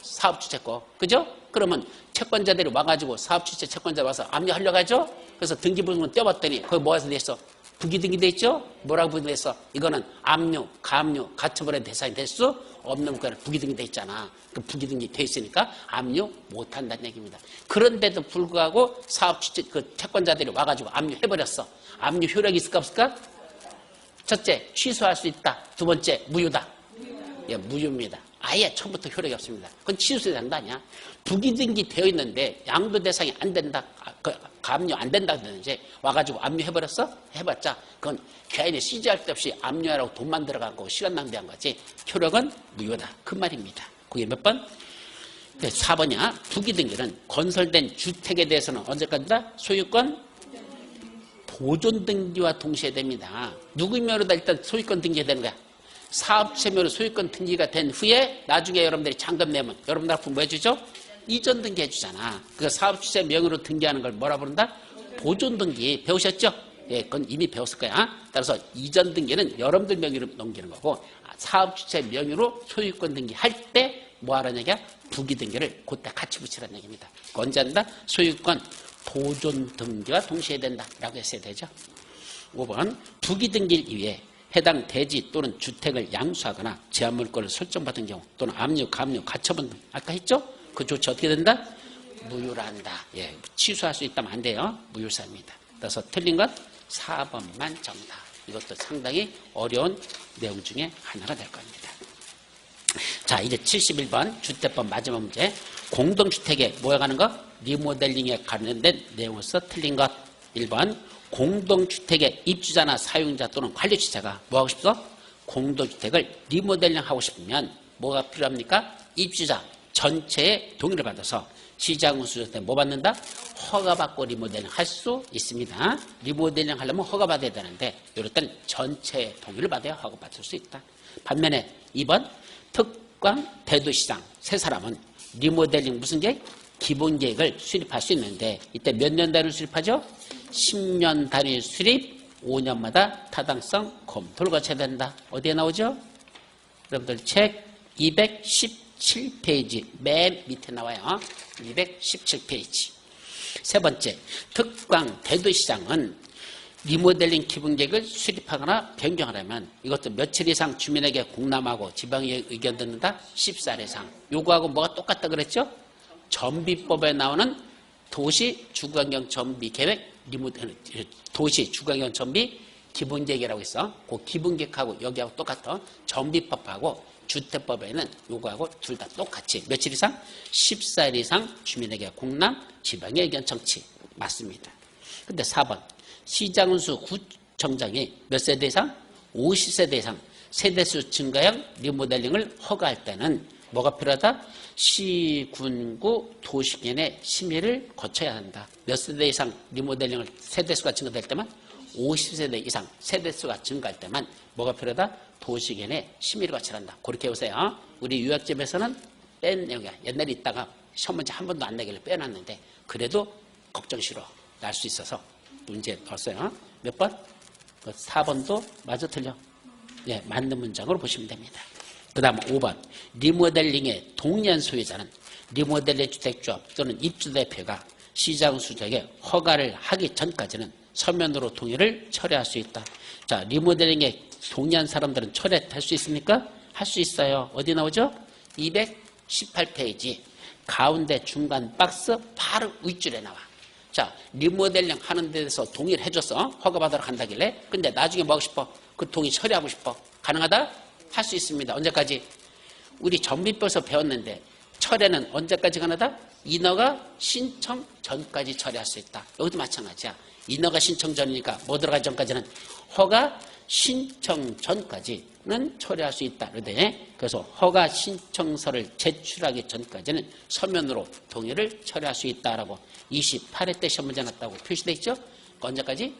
사업주체 거. 그죠? 그러면 채권자들이 와가지고 사업주체 채권자 와서 압류하려고 하죠? 그래서 등기부등본 떼어봤더니 거기 뭐해서 돼 있어? 부기등기 돼 있죠? 뭐라고 부기등기 돼 있어? 이거는 압류, 가압류, 가처분의 대상이 될 수 없는 물건을 부기등기 돼 있잖아. 그 부기등기 돼 있으니까 압류 못한다는 얘기입니다. 그런데도 불구하고 사업주체 그 채권자들이 와가지고 압류해버렸어. 압류 효력이 있을까 없을까? 첫째, 취소할 수 있다. 두 번째, 무효다. 예, 무효입니다. 아예 처음부터 효력이 없습니다. 그건 취소되는 거 아니야. 부기등기 되어 있는데 양도 대상이 안 된다, 가압류 안 된다든지 와가지고 압류해버렸어? 해봤자 그건 괜히 CG할 데 없이 압류하라고 돈만 들어가고 시간 낭비한 거지 효력은 무효다. 그 말입니다. 그게 몇 번? 네, 4번이야. 부기등기는 건설된 주택에 대해서는 언제까지다? 소유권 보존 등기와 동시에 됩니다. 누구 명의로다 일단 소유권 등기가 되는 거야. 사업체 명의로 소유권 등기가 된 후에 나중에 여러분들이 잔금 내면 여러분들 앞으로 뭐 해주죠? 이전 등기 해주잖아. 그 사업주체 명의로 등기하는 걸 뭐라 부른다? 보존 등기 배우셨죠? 예, 그건 이미 배웠을 거야. 따라서 이전 등기는 여러분들 명의로 넘기는 거고 사업주체 명의로 소유권 등기 할 때 뭐 하라는 얘기야? 부기 등기를 그때 같이 붙이라는 얘기입니다. 언제 한다? 소유권 보존 등기와 동시에 된다라고 했어야 되죠. 5번 부기 등기 이외에 해당 대지 또는 주택을 양수하거나 제한물권을 설정받은 경우 또는 압류, 감류, 가처분 등 아까 했죠? 그 조치 어떻게 된다? 무효한다. 예, 취소할 수 있다면 안 돼요. 무효사입니다. 그래서 틀린 것 4번만 정답. 이것도 상당히 어려운 내용 중에 하나가 될 겁니다. 자, 이제 71번 주택법 마지막 문제. 공동주택에 뭐에 가는 거? 리모델링에 관련된 내용으로서 틀린 것. 1번 공동주택의 입주자나 사용자 또는 관리주체가 뭐 하고 싶어? 공동주택을 리모델링 하고 싶으면 뭐가 필요합니까? 입주자 전체의 동의를 받아서 시장운수 때 뭐 받는다? 허가받고 리모델링 할 수 있습니다. 리모델링 하려면 허가받아야 되는데 이럴 때는 전체의 동의를 받아야 허가받을 수 있다. 반면에 2번 특광 대도시장 세 사람은 리모델링 무슨 계획? 기본 계획을 수립할 수 있는데 이때 몇 년 단위를 수립하죠? 10년 단위 수립 5년마다 타당성 검토를 거쳐야 된다. 어디에 나오죠? 여러분들 책 217페이지 맨 밑에 나와요. 217페이지. 세 번째, 특광 대도시장은 리모델링 기본계획을 수립하거나 변경하려면 이것도 며칠 이상 주민에게 공람하고 지방의 의견 듣는다? 14일 이상. 요거하고 뭐가 똑같다 그랬죠? 전비법에 나오는 도시 주거환경 전비 계획, 도시 주거환경 전비 기본계획이라고 있어. 그 기본계획하고 여기하고 똑같아. 전비법하고 주택법에는 요거하고 둘 다 똑같이 며칠 이상? 14일 이상 주민에게 공람, 지방의 의견 청취. 맞습니다. 근데 4번 시장운수 구청장이 몇 세대 이상? 50세대 이상 세대수 증가형 리모델링을 허가할 때는 뭐가 필요하다? 시군구 도시계획의 심의를 거쳐야 한다. 몇 세대 이상 리모델링을 세대수가 증가될 때만 50세대 이상 세대수가 증가할 때만 뭐가 필요하다? 도시계획의 심의를 거쳐야 한다. 그렇게 보세요. 우리 유학집에서는 뺀 내용이야. 옛날에 있다가 시험 문제 한 번도 안 내길래 빼놨는데 그래도 걱정 싫어. 날 수 있어서 문제 넣었어요. 몇 번? 4번도 마저 틀려. 예, 맞는 문장으로 보시면 됩니다. 그 다음 5번 리모델링의 동년 소유자는 리모델링 주택조합 또는 입주대표가 시장수적에 허가를 하기 전까지는 서면으로 동의를 철회할 수 있다. 자, 리모델링에 동의한 사람들은 철회할 수 있습니까? 할 수 있어요. 어디 나오죠? 218페이지 가운데 중간 박스 바로 윗줄에 나와. 자, 리모델링 하는 데서 동의를 해줬어. 허가받으러 간다길래. 근데 나중에 뭐 하고 싶어? 그 동의 처리하고 싶어. 가능하다? 할 수 있습니다. 언제까지? 우리 전비법에서 배웠는데 철회는 언제까지 가능하다? 인허가 신청 전까지 처리할 수 있다. 여기도 마찬가지야. 인허가 신청 전이니까 뭐 들어가기 전까지는 허가 신청 전까지는 처리할 수 있다. 그래서 허가 신청서를 제출하기 전까지는 서면으로 동의를 처리할 수 있다라고 28회 때 시험 문제 났다고 표시되어 있죠? 언제까지?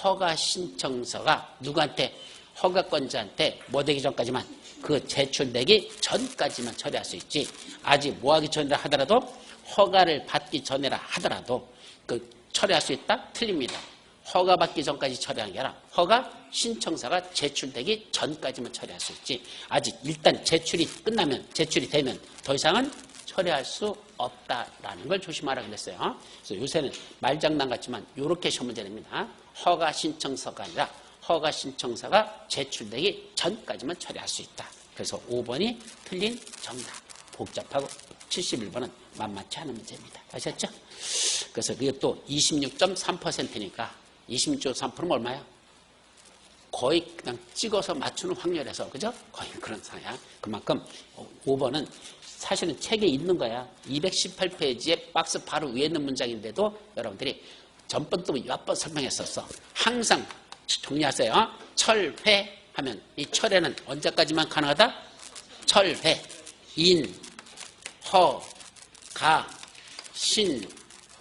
허가 신청서가 누구한테? 허가권자한테 뭐 되기 전까지만 그 제출되기 전까지만 처리할 수 있지. 아직 뭐 하기 전이라 하더라도 허가를 받기 전이라 하더라도 그 처리할 수 있다? 틀립니다. 허가 받기 전까지 처리하는 게 아니라 허가 신청서가 제출되기 전까지만 처리할 수 있지. 아직 일단 제출이 끝나면 제출이 되면 더 이상은 처리할 수 없다라는 걸 조심하라고 그랬어요. 그래서 요새는 말장난 같지만 이렇게 시험 문제 냅니다. 허가 신청서가 아니라 허가 신청서가 제출되기 전까지만 처리할 수 있다. 그래서 5번이 틀린 정답. 복잡하고 71번은 만만치 않은 문제입니다. 아셨죠? 그래서 이게 또 26.3%니까 26.3%면 얼마야? 거의 그냥 찍어서 맞추는 확률에서, 그죠? 거의 그런 상황이야. 그만큼 5번은 사실은 책에 있는 거야. 218페이지에 박스 바로 위에 있는 문장인데도 여러분들이 전번 또 몇 번 설명했었어. 항상 정리하세요. 철회 하면 이 철회는 언제까지만 가능하다? 철회, 인, 허, 가, 신,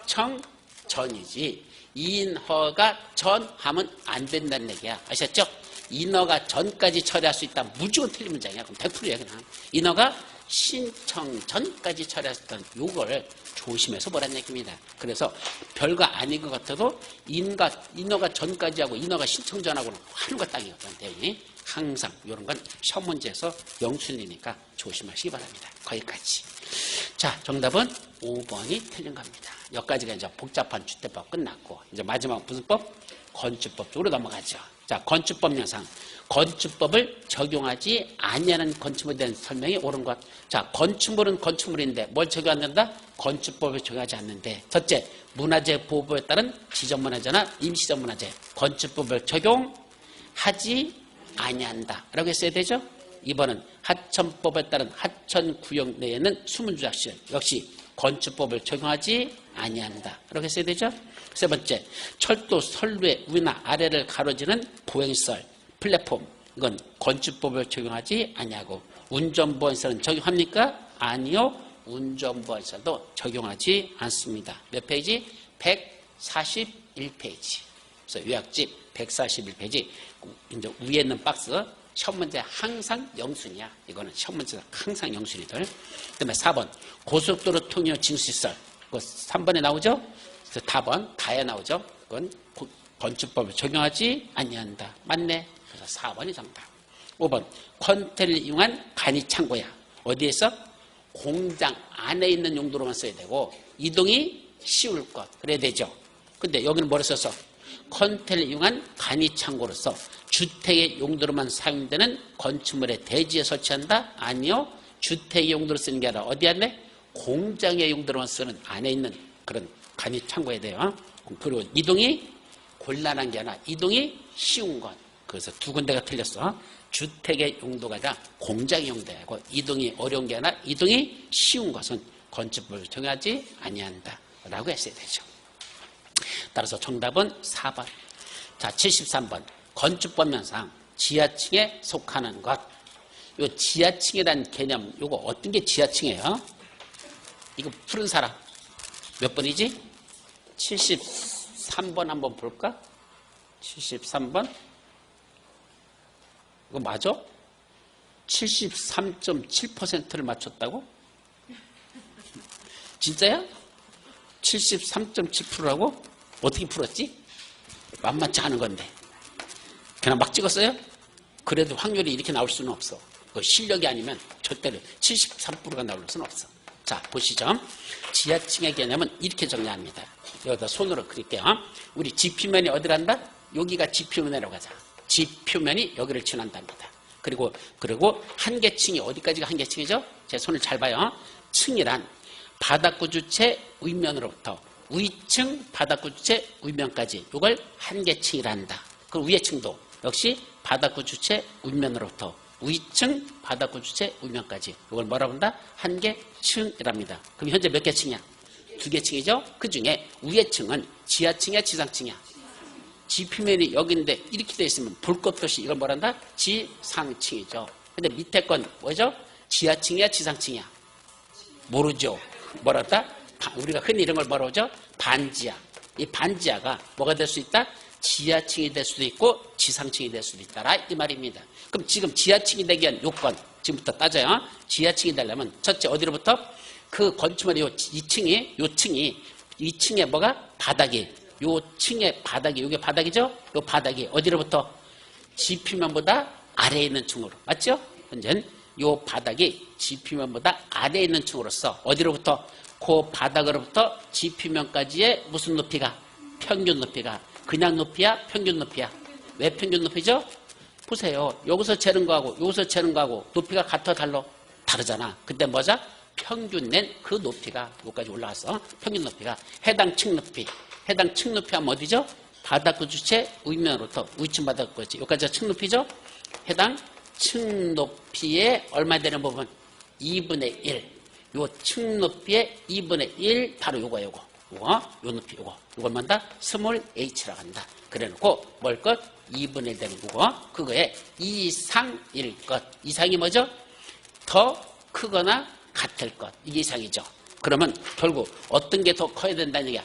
청, 전이지. 인허가 전 하면 안 된다는 얘기야. 아셨죠? 인허가 전까지 처리할 수 있다. 무조건 틀린 문장이야. 그럼 100%야 그냥. 인허가 신청 전까지 처리했던 요걸 조심해서 보라는 얘기입니다. 그래서 별거 아닌 것 같아도 인허가 전까지 하고 인허가 신청 전하고는 하는 것 딱이거든. 대응이 항상 이런 건 시험 문제에서 영순이니까 조심하시기 바랍니다. 거기까지. 자, 정답은 5번이 틀린 겁니다. 여기까지가 이제 복잡한 주택법 끝났고 이제 마지막 무슨 법? 건축법 쪽으로 넘어가죠. 자, 건축법 영상. 건축법을 적용하지 아니하는 건축물에 대한 설명이 옳은 것. 자, 건축물은 건축물인데 뭘 적용 안 된다? 건축법을 적용하지 않는데. 첫째, 문화재 보호법에 따른 지정문화재나 임시정문화재. 건축법을 적용하지 아니한다 라고 했어야 되죠. 2번은 하천법에 따른 하천구역 내에는 수문조작시설 역시 건축법을 적용하지 아니한다 라고 했어야 되죠. 세 번째, 철도 선로의 위나 아래를 가로지는 보행시설 플랫폼, 이건 건축법을 적용하지 아니하고 운전보안시설은 적용합니까? 아니요. 운전보안시설도 적용하지 않습니다. 몇 페이지? 141페이지. 그래서 요약집 141페이지 이제 위에 있는 박스 시험 문제 항상 영순이야. 이거는 시험 문제에서 항상 영순이들. 그다음에 4번 고속도로 통행 징수시설. 그거 3번에 나오죠? 그래서 4번 다에 나오죠? 그건 건축법을 적용하지 아니한다. 맞네. 그래서 4번이 정답. 5번 컨테이너를 이용한 간이 창고야. 어디에서? 공장 안에 있는 용도로만 써야 되고 이동이 쉬울 것. 그래야 되죠. 근데 여기는 뭐를 써서? 컨테이너를 이용한 간이 창고로서 주택의 용도로만 사용되는 건축물의 대지에 설치한다? 아니요. 주택의 용도로 쓰는 게 아니라 어디 안에? 공장의 용도로만 쓰는 안에 있는 그런 간이 창고에 돼요. 그리고 이동이 곤란한 게 아니라 이동이 쉬운 것. 그래서 두 군데가 틀렸어. 주택의 용도가 아니라 공장의 용도고 이동이 어려운 게 아니라 이동이 쉬운 것은 건축법을 적용하지 아니한다 라고 했어야 되죠. 따라서 정답은 4번. 자, 73번. 건축법령상 지하층에 속하는 것. 요 지하층이라는 개념, 요거 어떤 게 지하층이에요? 이거 푸른 사람. 몇 번이지? 73번 한번 볼까? 73번. 이거 맞아? 73.7%를 맞췄다고? 진짜야? 73.7%라고? 어떻게 풀었지? 만만치 않은 건데. 그냥 막 찍었어요? 그래도 확률이 이렇게 나올 수는 없어. 그 실력이 아니면 절대로 73%가 나올 수는 없어. 자, 보시죠. 지하층의 개념은 이렇게 정리합니다. 여기다 손으로 그릴게요. 우리 지표면이 어디란다? 여기가 지표면이라고 하자. 지표면이 여기를 지난답니다. 그리고 한계층이 어디까지가 한계층이죠? 제 손을 잘 봐요. 층이란 바닥구 주체 윗면으로부터 위층 바닥구 주체 윗면까지 이걸 한계층이란다. 그 위의 층도 역시 바닥구 주체 윗면으로부터 위층 바닥구 주체 윗면까지 이걸 뭐라고 한다? 한계층이랍니다. 그럼 현재 몇 개층이야? 2개층이죠? 그 중에 위의 층은 지하층이야 지상층이야? 지표면이 여기인데 이렇게 돼 있으면 볼 것 없이 이걸 뭐란다? 지상층이죠. 근데 밑에 건 뭐죠? 지하층이야 지상층이야? 모르죠. 뭐랄까? 우리가 흔히 이런 걸 뭐라고 하죠? 반지하. 이 반지하가 뭐가 될 수 있다? 지하층이 될 수도 있고 지상층이 될 수도 있다라 이 말입니다. 그럼 지금 지하층이 되기 위한 요건 지금부터 따져요. 지하층이 되려면 첫째 어디로부터? 그 건축물의 요 2층에 뭐가? 바닥이. 요 층의 바닥이, 요게 바닥이죠? 요 바닥이 어디로부터? 지표면보다 아래에 있는 층으로. 맞죠? 현재는 요 바닥이 지표면보다 아래에 있는 층으로서 어디로부터? 그 바닥으로부터 지표면까지의 무슨 높이가? 평균 높이가. 그냥 높이야? 평균 높이야? 왜 평균 높이죠? 보세요. 여기서 재는 거하고 여기서 재는 거하고 높이가 같아 달라? 다르잖아. 근데 뭐죠? 평균 낸 그 높이가 여기까지 올라왔어. 평균 높이가. 해당 층 높이. 해당 층 높이 하면 어디죠? 바닥구 주체 윗면으로부터 위층 바닥구지. 여기까지가 층 높이죠? 해당 층 높이의 얼마 되는 부분? 2분의 1. 요 층 높이의 2분의 1 바로 요거 요 높이 요걸 만다 스몰 h라고 한다. 그래놓고 뭘 것? 2분의 1 되는 요거 그거에 이상일 것. 이상이 뭐죠? 더 크거나 같을 것. 이게 이상이죠. 그러면 결국 어떤 게 더 커야 된다는 얘기야?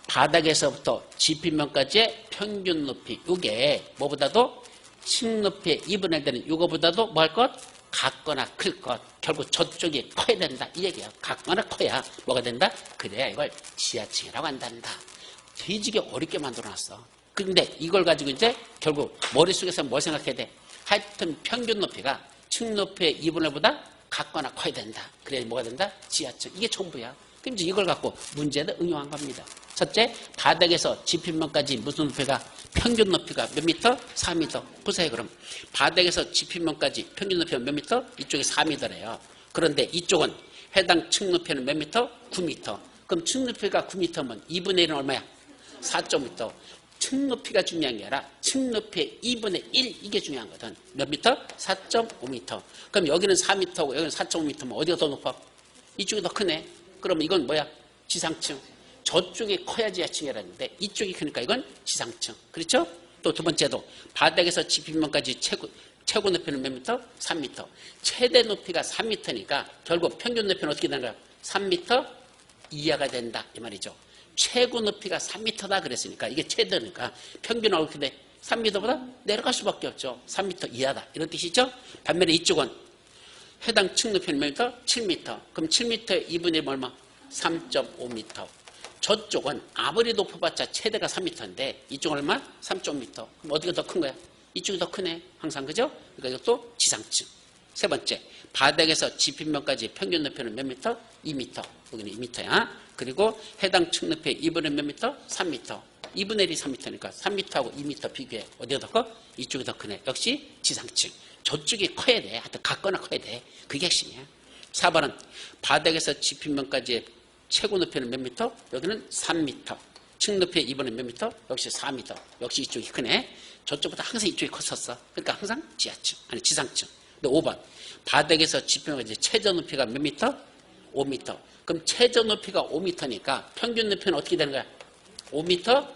바닥에서부터 지표면까지의 평균 높이 요게 뭐보다도 층 높이의 2분의 1 되는 요거보다도 뭐 할 것? 같거나 클 것, 결국 저쪽이 커야 된다 이 얘기야. 같거나 커야 뭐가 된다? 그래야 이걸 지하층이라고 한단다. 뒤지게 어렵게 만들어놨어. 근데 이걸 가지고 이제 결국 머릿속에서 뭐 생각해야 돼? 하여튼 평균 높이가 층 높이의 2분의 1보다 같거나 커야 된다. 그래야 뭐가 된다? 지하층. 이게 전부야. 그럼 이제 이걸 갖고 문제에다 응용한 겁니다. 첫째, 바닥에서 지표면까지 무슨 높이가 평균 높이가 몇 미터? 4미터. 보세요 그럼. 바닥에서 지표면까지 평균 높이가 몇 미터? 이쪽이 4미터래요. 그런데 이쪽은 해당 층 높이는 몇 미터? 9미터. 그럼 층 높이가 9미터면 2분의 1은 얼마야? 4.5미터. 층 높이가 중요한 게 아니라 층 높이의 2분의 1 이게 중요한 거든. 몇 미터? 4.5미터. 그럼 여기는 4미터고 여기는 4.5미터면 어디가 더 높아? 이쪽이 더 크네. 그러면 이건 뭐야? 지상층. 저쪽이 커야 지하층이라는데 이쪽이 크니까 이건 지상층. 그렇죠? 또 두 번째도 바닥에서 지표면까지 최고 높이는 몇 미터? 3미터. 최대 높이가 3미터니까 결국 평균 높이는 어떻게 되는 거야? 3미터 이하가 된다 이 말이죠. 최고 높이가 3미터다 그랬으니까 이게 최대니까 평균은 어떻게 돼? 3미터보다 내려갈 수밖에 없죠. 3미터 이하다 이런 뜻이죠. 반면에 이쪽은 해당 층 높이는 몇 미터? 7미터. 그럼 7미터의 2분의 1 얼마? 3.5미터. 저쪽은 아무리 높아봤자 최대가 3미터인데 이쪽은 얼마? 3.5미터. 그럼 어디가 더 큰 거야? 이쪽이 더 크네. 항상 그죠? 그러니까 이것도 지상층. 세 번째, 바닥에서 지표면까지 평균 높이는 몇 미터? 2미터. 여기는 2미터야. 그리고 해당 층 높이의 2분의 몇 미터? 3미터. 2분의 1이 3미터니까 3미터하고 2미터 비교해. 어디가 더 커? 이쪽이 더 크네. 역시 지상층. 저쪽이 커야 돼. 하여튼 같거나 커야 돼. 그게 핵심이야. 4번은 바닥에서 지표면까지의 최고 높이는 몇 미터? 여기는 3미터. 층 높이의 2분의 몇 미터? 역시 4미터. 역시 이쪽이 크네. 저쪽보다 항상 이쪽이 컸었어. 그러니까 항상 지하층. 아니 지상층. 근데 5번. 바닥에서 지표면까지 최저 높이가 몇 미터? 5미터. 그럼 최저 높이가 5미터니까 평균 높이는 어떻게 되는 거야? 5미터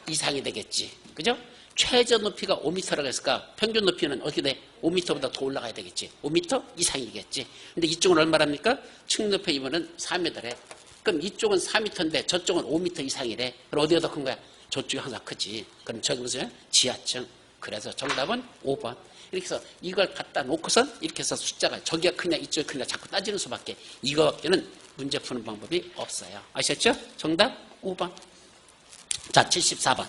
이상이 되겠지. 그죠? 최저 높이가 5m라고 했을까? 평균 높이는 어떻게 돼? 5m보다 더 올라가야 되겠지. 5m 이상이겠지. 근데 이쪽은 얼마랍니까? 층 높이 2분은 4m래. 그럼 이쪽은 4m인데 저쪽은 5m 이상이래. 그럼 어디가 더 큰 거야? 저쪽이 항상 크지. 그럼 저기 무슨 지하층. 그래서 정답은 5번. 이렇게 해서 이걸 갖다 놓고선 이렇게 해서 숫자가 저기가 크냐 이쪽이 크냐 자꾸 따지는 수밖에 이거밖에는 문제 푸는 방법이 없어요. 아셨죠? 정답 5번. 자, 74번.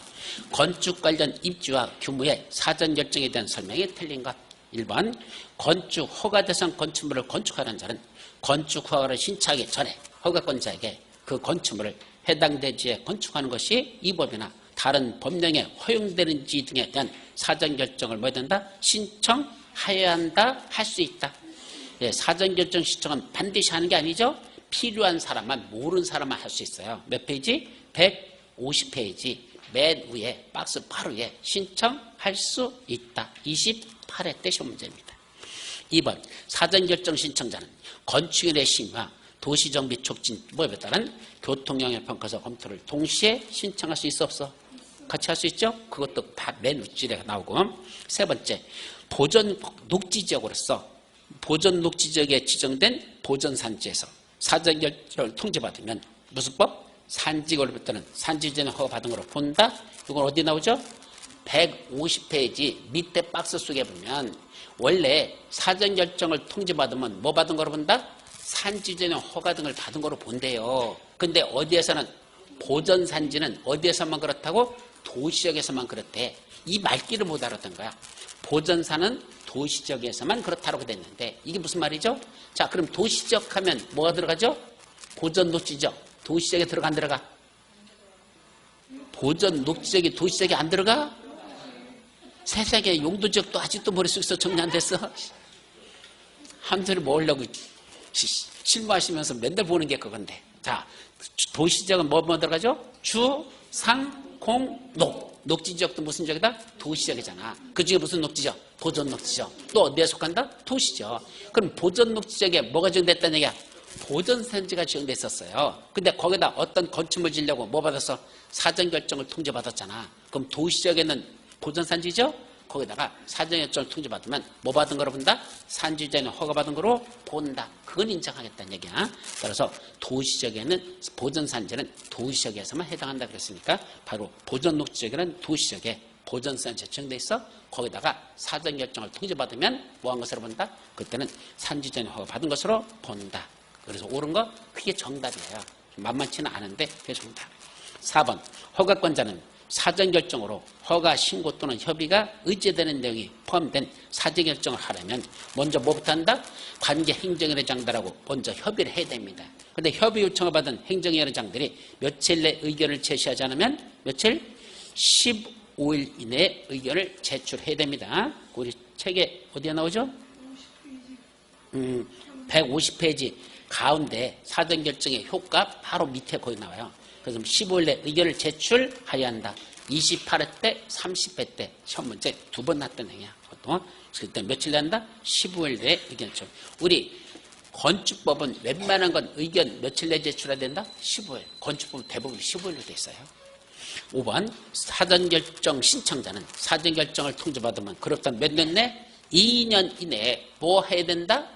건축 관련 입지와 규모의 사전 결정에 대한 설명이 틀린 것. 1번. 건축 허가 대상 건축물을 건축하는 자는 건축 허가를 신청하기 전에 허가권자에게 그 건축물을 해당 대지에 건축하는 것이 이 법이나 다른 법령에 허용되는지 등에 대한 사전 결정을 뭐 해야 된다? 신청하여야 한다, 할 수 있다. 예, 사전 결정 신청은 반드시 하는 게 아니죠. 필요한 사람만, 모르는 사람만 할 수 있어요. 몇 페이지? 150페이지 맨 위에 박스 바로 위에 신청할 수 있다. 28회 때 시험 문제입니다. 2번. 사전 결정 신청자는 건축인의 심의와 도시정비 촉진 법에 따른 교통영향평가서 검토를 동시에 신청할 수 있어 없어? 같이 할 수 있죠? 그것도 다 맨 윗줄에 나오고. 세 번째, 보전 녹지지역으로서 보전 녹지지역에 지정된 보전산지에서 사전 결정을 통지받으면 무슨 법? 산지구를 때는 산지전에 허가받은 거로 본다. 이건 어디 나오죠? 150페이지 밑에 박스 속에 보면 원래 사전 결정을 통지받으면 뭐 받은 거로 본다? 산지전에 허가 등을 받은 거로 본대요. 근데 어디에서는 보전산지는 어디에서만 그렇다고? 도시지역에서만 그렇대. 이 말귀를 못 알았던 거야. 보전산은 도시지역에서만 그렇다고 됐는데 이게 무슨 말이죠? 자, 그럼 도시지역 하면 뭐가 들어가죠? 보전 녹지지역. 도시지역에 들어가 안 들어가? 보전 녹지지역이 도시지역에 안 들어가? 세상에 용도지역도 아직도 머릿속에서 정리 안 됐어? 함소리 모으려고 실무하시면서 맨날 보는 게 그건데. 자, 도시지역은 뭐 들어가죠? 주, 상, 공, 녹. 녹지지역도 무슨 지역이다? 도시지역이잖아. 그 중에 무슨 녹지지역? 보전 녹지지역. 또 어디에 속한다? 도시지역. 그럼 보전 녹지지역에 뭐가 지정됐다는 얘기야? 보전산지가 지정됐었어요. 근데 거기다 어떤 건축물 지려고 뭐 받았어? 사전 결정을 통지받았잖아. 그럼 도시지역에는 보전산지죠? 거기다가 사전 결정을 통지받으면 뭐 받은 거로 본다? 산지전에 허가받은 거로 본다. 그건 인정하겠다는 얘기야. 따라서 도시지역에는 보전산지는 도시지역에서만 해당한다 그랬으니까 바로 보전녹지지역에는 도시지역에 보전세는 제청돼 있어. 거기다가 사전결정을 통지받으면 뭐한 것으로 본다? 그때는 산지전에 허가받은 것으로 본다. 그래서 옳은 거 그게 정답이에요. 만만치는 않은데 그게 정답. 4번 허가권자는 사전결정으로 허가, 신고 또는 협의가 의제되는 내용이 포함된 사전결정을 하려면 먼저 뭐부터 한다? 관계 행정위원장들하고 먼저 협의를 해야 됩니다. 그런데 협의 요청을 받은 행정위원장들이 며칠 내 의견을 제시하지 않으면 며칠? 15일 이내에 의견을 제출해야 됩니다. 우리 책에 어디에 나오죠? 150페이지 가운데 사전결정의 효과 바로 밑에 거기 나와요. 그래서 15일 내 의견을 제출하여야 한다. 28회 때, 30회 때 시험 문제 2번 났던 행위야. 보통 그때 며칠 난다? 15일 내에 의견 제출. 우리 건축법은 웬만한 건 의견 며칠 내에 제출해야 된다? 15일. 건축법은 대부분 15일로 돼 있어요. 5번 사전결정 신청자는 사전결정을 통지받으면 그렇다면 몇 년 내? 2년 이내에 뭐 해야 된다?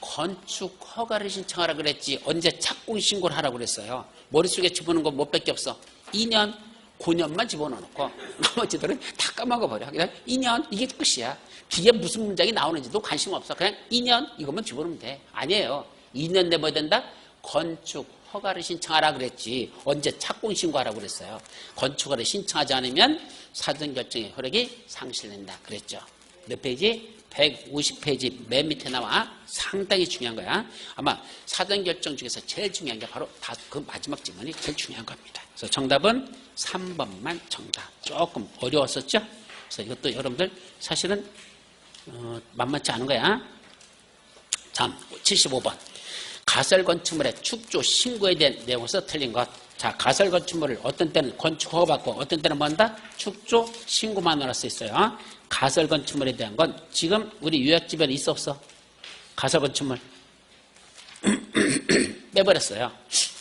건축 허가를 신청하라 그랬지. 언제 착공 신고를 하라고 그랬어요. 머릿속에 집어넣은 건 뭐밖에 없어. 2년, 9년만 집어넣어놓고 나머지들은 다 까먹어버려. 그냥 2년 이게 끝이야. 뒤에 무슨 문장이 나오는지도 관심 없어. 그냥 2년 이것만 집어넣으면 돼. 아니에요. 2년 내면 된다? 건축 허가를 신청하라 그랬지. 언제 착공 신고하라고 그랬어요. 건축 허가를 신청하지 않으면 사전결정의 효력이 상실된다 그랬죠. 몇 페이지? 150페이지 맨 밑에 나와. 상당히 중요한 거야. 아마 사전결정 중에서 제일 중요한 게 바로 그 마지막 질문이 제일 중요한 겁니다. 그래서 정답은 3번만 정답. 조금 어려웠었죠? 그래서 이것도 여러분들 사실은 만만치 않은 거야. 다음 75번. 가설건축물의 축조 신고에 대한 내용에서 틀린 것. 자, 가설건축물을 어떤 때는 건축 허가받고 어떤 때는 뭔다? 축조 신고만으로 써 있어요. 가설건축물에 대한 건 지금 우리 요약집에는 있어 없어? 가설건축물 빼버렸어요.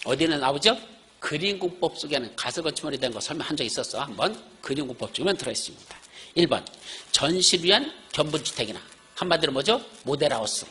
어디는 나오죠? 그린공법 속에는 가설건축물에 대한 거 설명한 적 있었어. 한번 그린공법 중에는 들어있습니다. 1번 전시를 위한 견본주택이나 한마디로 뭐죠? 모델하우스.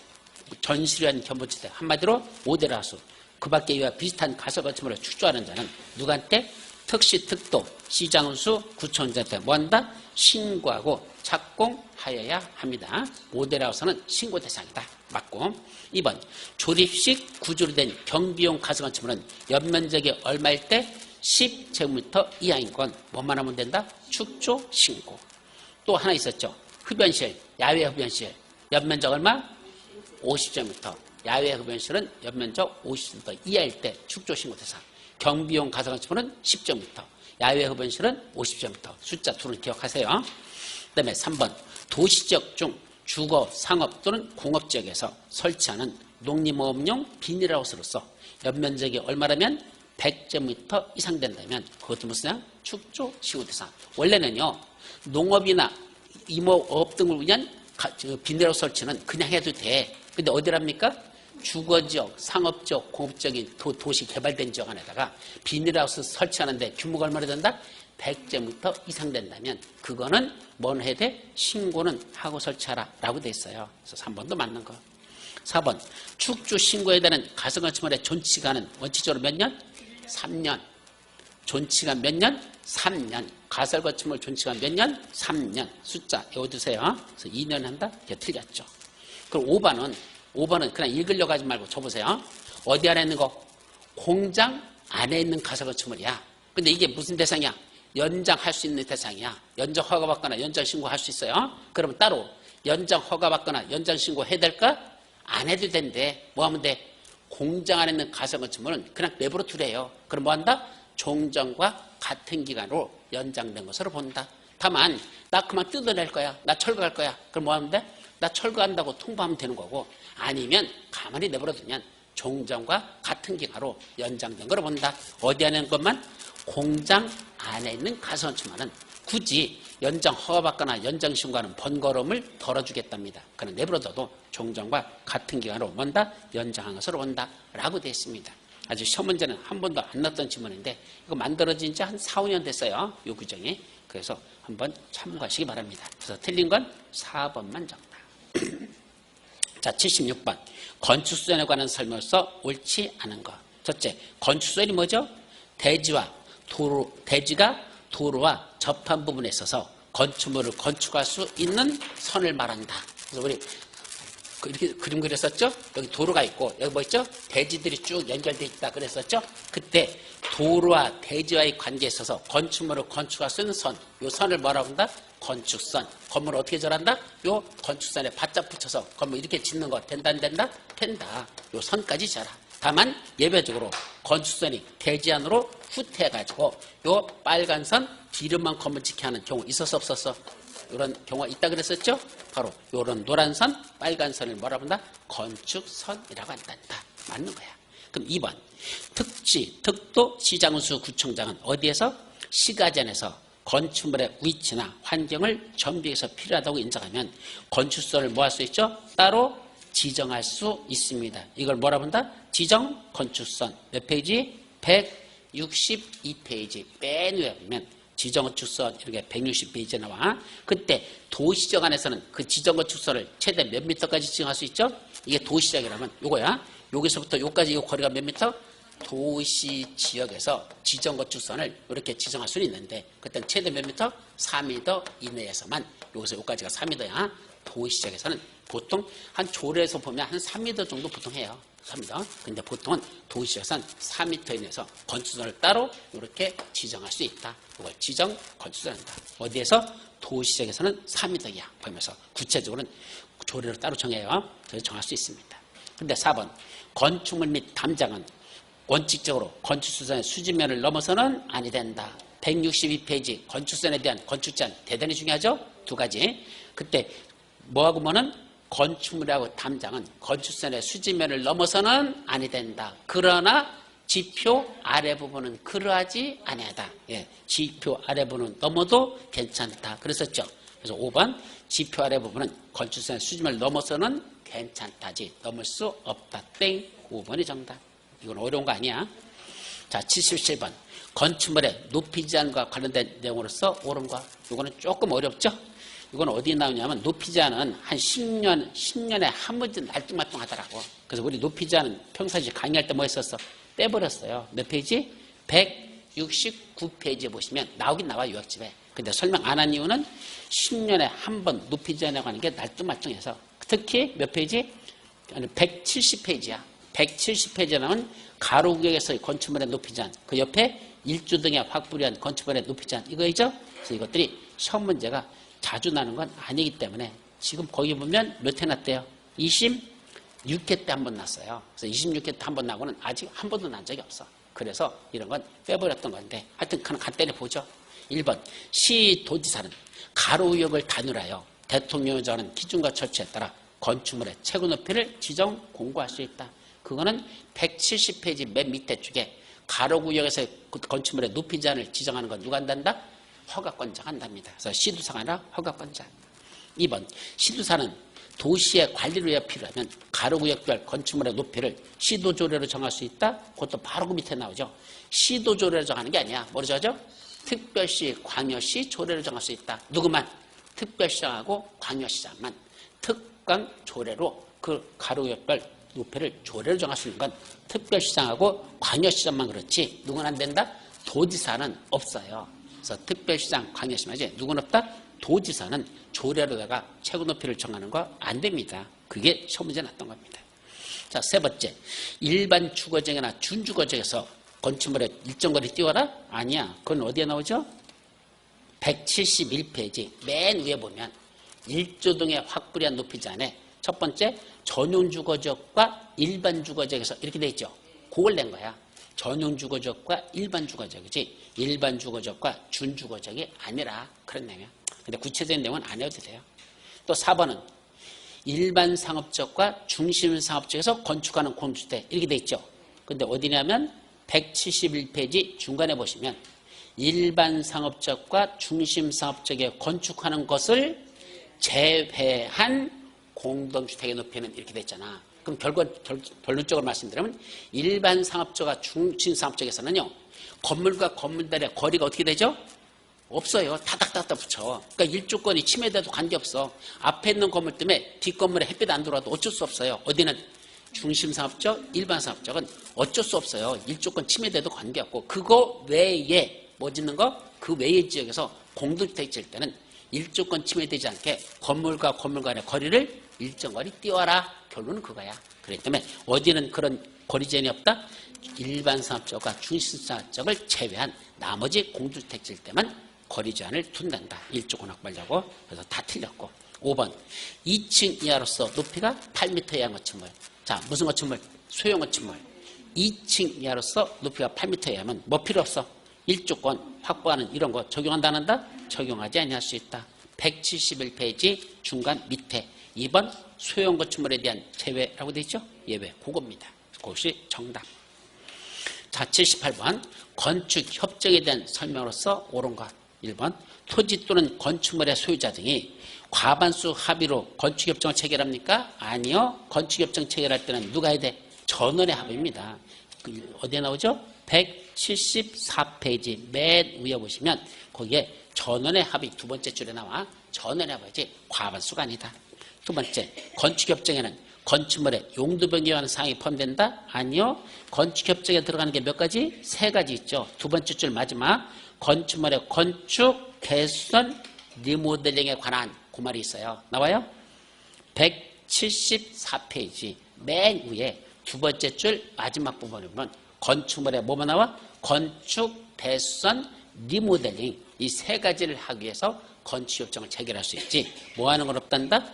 전시를 위한 견본주택 한마디로 모델하우스. 그 밖에 이와 비슷한 가설건축물을 축조하는 자는 누구한테? 특시, 특도, 시장운수, 구청장한테 뭐한다? 신고하고 착공하여야 합니다. 모델하우스는 신고 대상이다. 맞고. 2번 조립식 구조로 된 경비용 가설건축물은 연면적이 얼마일 때 10제곱미터 이하인 건 뭐만 하면 된다? 축조 신고. 또 하나 있었죠. 흡연실, 야외 흡연실 연면적 얼마? 50제곱미터. 야외 흡연실은 연면적 50제곱미터 이하일 때 축조 신고 대상. 경비용 가설건축물은 10제곱미터. 야외 흡연실은 50제곱미터. 숫자 둘은 기억하세요. 그 다음에 3번 도시지역 중 주거, 상업 또는 공업지역에서 설치하는 농림업용 비닐하우스로서 연면적이 얼마라면 100제곱미터 이상 된다면 그것도 무슨 축조 신고 대상. 원래는요 농업이나 임업업 등을 위한 비닐하우스 설치는 그냥 해도 돼. 근데 어디랍니까? 주거지역, 상업지역, 공업지역인 도시 개발된 지역 안에다가 비닐하우스 설치하는데 규모가 얼마나 된다? 100제곱미터 이상 된다면 그거는 뭘 해야 돼? 신고는 하고 설치하라 라고 돼 있어요. 그래서 3번도 맞는 거. 4번 축조 신고에 대한 가설건축물의 존치기간은 원칙적으로 몇 년? 3년. 존치기간 몇 년? 3년. 가설건축물 존치기간 몇 년? 3년. 숫자 외워두세요. 그래서 2년 한다? 이게 틀렸죠. 그럼 5번은 그냥 읽으려고 하지 말고 줘보세요. 어디 안에 있는 거? 공장 안에 있는 가설건축물이야. 근데 이게 무슨 대상이야? 연장할 수 있는 대상이야. 연장 허가받거나 연장 신고할 수 있어요. 그러면 따로 연장 허가받거나 연장 신고해야 될까? 안 해도 된대. 뭐 하면 돼? 공장 안에 있는 가설건축물은 그냥 내버려 두래요. 그럼 뭐 한다? 종전과 같은 기간으로 연장된 것으로 본다. 다만 나 그만 뜯어낼 거야. 나 철거할 거야. 그럼 뭐 하면 돼? 나 철거한다고 통보하면 되는 거고, 아니면 가만히 내버려 두면 종전과 같은 기간으로 연장된 거로 본다. 어디 안에 있는 것만? 공장 안에 있는 가설건축물은 굳이 연장 허가받거나 연장 신고하는 번거로움을 덜어주겠답니다. 그냥 내버려둬도 종전과 같은 기간으로 뭔다? 연장한 것으로 본다 라고 되어 있습니다. 아주 시험 문제는 한 번도 안 났던 지문인데 이거 만들어진 지 한 4, 5년 됐어요. 이 규정이. 그래서 한번 참고하시기 바랍니다. 그래서 틀린 건 4번만 정답. 자, 76번. 건축수준에 관한 설명서 옳지 않은 것. 첫째, 건축수준이 뭐죠? 대지가 도로와 접한 부분에 있어서 건축물을 건축할 수 있는 선을 말한다. 그래서 우리 이렇게 그림 그렸었죠? 여기 도로가 있고 여기 뭐 있죠? 대지들이 쭉 연결되어 있다 그랬었죠? 그때 도로와 대지와의 관계에 있어서 건축물을 건축할 수 있는 선, 이 선을 뭐라고 한다? 건축선. 건물을 어떻게 절한다? 요 건축선에 바짝 붙여서 건물 이렇게 짓는 거 된다 안 된다? 된다. 요 선까지 져라. 다만 예외적으로 건축선이 대지 안으로 후퇴해가지고 요 빨간 선 뒤로만 건물 짓게 하는 경우 있었어 없었어? 이런 경우가 있다 그랬었죠? 바로 이런 노란 선, 빨간 선을 뭐라 한다? 건축선이라고 한다. 맞는 거야. 그럼 2번. 특지, 특도 시장수 구청장은 어디에서? 시가전에서 건축물의 위치나 환경을 정비해서 필요하다고 인정하면 건축선을 뭐 할 수 있죠? 따로 지정할 수 있습니다. 이걸 뭐라 한다? 지정 건축선. 몇 페이지? 162페이지. 맨 위에 보면 지정건축선 이렇게 160페이지에 나와. 그때 도시적 안에서는 그 지정건축선을 최대 몇 미터까지 지정할 수 있죠? 이게 도시적이라면 요거야. 여기서부터 여기까지 이 거리가 몇 미터? 도시 지역에서 지정건축선을 이렇게 지정할 수는 있는데 그때는 최대 몇 미터? 4미터 이내에서만. 여기서 여기까지가 4미터야. 도시 지역에서는 보통 한 조례에서 보면 한 3미터 정도 보통 해요. 3미터. 근데 보통은 도시에서는 4미터 이내에서 건축선을 따로 이렇게 지정할 수 있다. 이걸 지정 건축선이다. 어디에서? 도시적에서는 4미터 이하 보면서 구체적으로는 조례를 따로 정해요. 그래서 정할 수 있습니다. 근데 4번. 건축물 및 담장은 원칙적으로 건축수선의 수지면을 넘어서는 아니 된다. 162페이지 건축선에 대한 건축제한 대단히 중요하죠? 두 가지. 그때 뭐하고 뭐는 건축물하고 담장은 건축선의 수지면을 넘어서는 아니 된다. 그러나 지표 아래 부분은 그러하지 아니하다. 예, 지표 아래 부분은 넘어도 괜찮다. 그랬었죠. 그래서 5번 지표 아래 부분은 건축선의 수지면을 넘어서는 괜찮다지 넘을 수 없다. 땡. 5번이 정답. 이건 어려운 거 아니야. 자, 77번 건축물의 높이 제한과 관련된 내용으로서 옳은 거. 이거는 조금 어렵죠. 이건 어디에 나오냐면 높이 제한은 한 10년에 한 번쯤 날뚱말뚱 하더라고. 그래서 우리 높이 제한은 평상시 강의할 때 뭐 했었어? 빼버렸어요. 몇 페이지? 169페이지에 보시면 나오긴 나와 요약집에. 근데 설명 안 한 이유는 10년에 한 번 높이 제한이라고 하는 게 날뚱말뚱해서. 특히 몇 페이지? 170페이지야. 170페이지에 나온 가로구역에서의 건축물의 높이 제한. 그 옆에 일주 등의 확보한 건축물의 높이 제한. 이거이죠? 그래서 이것들이 시험 문제가 자주 나는 건 아니기 때문에 지금 거기 보면 몇 회 났대요? 26회 때 한 번 났어요. 그래서 26회 때 한 번 나고는 아직 한 번도 난 적이 없어. 그래서 이런 건 빼버렸던 건데 하여튼 간단히 보죠. 1번 시도지사는 가로구역을 단위하여 대통령이 정하는 기준과 절차에 따라 건축물의 최고 높이를 지정 공고할 수 있다. 그거는 170페이지 맨 밑에 쪽에 가로구역에서 건축물의 높이 제한을 지정하는 건 누가 한단다? 허가권자가 한답니다. 그래서 시도사가 아니라 허가권자. 2번 시도사는 도시의 관리를 위해 필요하면 가로구역별 건축물의 높이를 시도조례로 정할 수 있다. 그것도 바로 그 밑에 나오죠. 시도조례로 정하는 게 아니야. 뭐로 정하죠? 특별시, 광역시 조례로 정할 수 있다. 누구만? 특별시장하고 광역시장만 특강 조례로 그 가로구역별 높이를 조례로 정할 수 있는 건 특별시장하고 광역시장만 그렇지 누구는 안 된다? 도지사는 없어요. 그래서 특별시장, 광역시장이지 누구는 없다? 도지사는 조례로다가 최고 높이를 정하는 거 안 됩니다. 그게 시험 문제 났던 겁니다. 자, 세 번째. 일반 주거지역이나 준주거지역에서 건축물에 일정 거리 띄워라? 아니야. 그건 어디에 나오죠? 171페이지 맨 위에 보면 1조 등의 확보한 높이 제한에 첫 번째 전용 주거지역과 일반 주거지역에서 이렇게 돼 있죠. 그걸 낸 거야. 전용 주거지역과 일반 주거지역이지 일반 주거지역과 준주거지역이 아니라 그런 내용. 근데 구체적인 내용은 안 해도 돼요. 또 4번은 일반 상업지역과 중심 상업지역에서 건축하는 공주택 이렇게 돼 있죠. 근데 어디냐면 171페이지 중간에 보시면 일반 상업지역과 중심 상업지역에 건축하는 것을 제외한 공동주택의 높이는 이렇게 됐잖아. 그럼 결론적으로 말씀드리면 일반 상업지역과 중심 상업지역에서는요. 건물과 건물들의 거리가 어떻게 되죠? 없어요. 다닥다닥 붙여. 그러니까 일조권이 침해돼도 관계없어. 앞에 있는 건물 때문에 뒷건물에 햇빛 안 들어와도 어쩔 수 없어요. 어디는 중심 상업지역, 일반 상업지역은 어쩔 수 없어요. 일조권 침해돼도 관계없고 그거 외에 뭐 짓는 거? 그 외의 지역에서 공동주택 지을 때는 일조권 침해되지 않게 건물과 건물 간의 거리를 일정 거리 띄워라. 결론은 그거야. 그렇기 때문에 어디는 그런 거리 제한이 없다? 일반 상업적과 중심상업적을 제외한 나머지 공동주택 지을 때만 거리 제한을 둔단다. 일조권 확보하려고. 그래서 다 틀렸고. 5번 2층 이하로서 높이가 8m 이하 건축물. 자, 무슨 건축물? 소형 건축물. 2층 이하로서 높이가 8m 이하면 뭐 필요 없어? 일조권 확보하는 이런 거 적용한다 안 한다? 적용하지 아니할 수 있다. 171페이지 중간 밑에 2번 소형 건축물에 대한 제외라고 되어 있죠? 예외 그겁니다. 그것이 정답. 자, 78번 건축 협정에 대한 설명으로서 옳은 것. 1번 토지 또는 건축물의 소유자 등이 과반수 합의로 건축협정을 체결합니까? 아니요. 건축협정 체결할 때는 누가 해야 돼? 전원의 합의입니다. 어디에 나오죠? 174페이지 맨 위에 보시면 거기에 전원의 합의 두 번째 줄에 나와. 전원의 합의지 과반수가 아니다. 두 번째, 건축협정에는 건축물의 용도 변경하는 사항이 포함된다? 아니요. 건축협정에 들어가는 게 몇 가지? 세 가지 있죠. 두 번째 줄 마지막 건축물의 건축, 개선, 리모델링에 관한 그 말이 있어요. 나와요? 174페이지 맨 위에 두 번째 줄 마지막 부분에 보면 건축물에 뭐만 나와? 건축, 개선, 리모델링 이 세 가지를 하기 위해서 건축협정을 체결할 수 있지. 뭐 하는 건 없단다?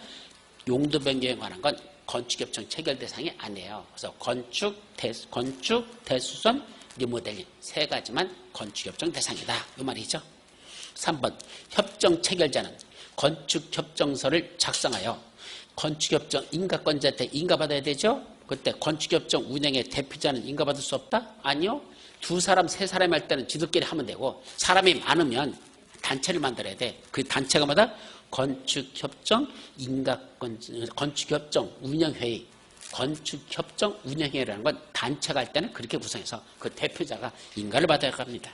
용도 변경에 관한 건 건축협정 체결 대상이 아니에요. 그래서 건축, 대수선, 리모델링 세 가지만 건축협정 대상이다. 이 말이죠. 3번 협정 체결자는 건축협정서를 작성하여 건축협정 인가권자한테 인가받아야 되죠. 그때 건축협정 운영의 대표자는 인가받을 수 없다? 아니요. 두 사람, 세 사람이 할 때는 지들끼리 하면 되고 사람이 많으면 단체를 만들어야 돼. 그 단체가 뭐다? 건축협정 건축협정 운영회의. 건축협정 운영회의라는 건 단체가 할 때는 그렇게 구성해서 그 대표자가 인가를 받아야 합니다.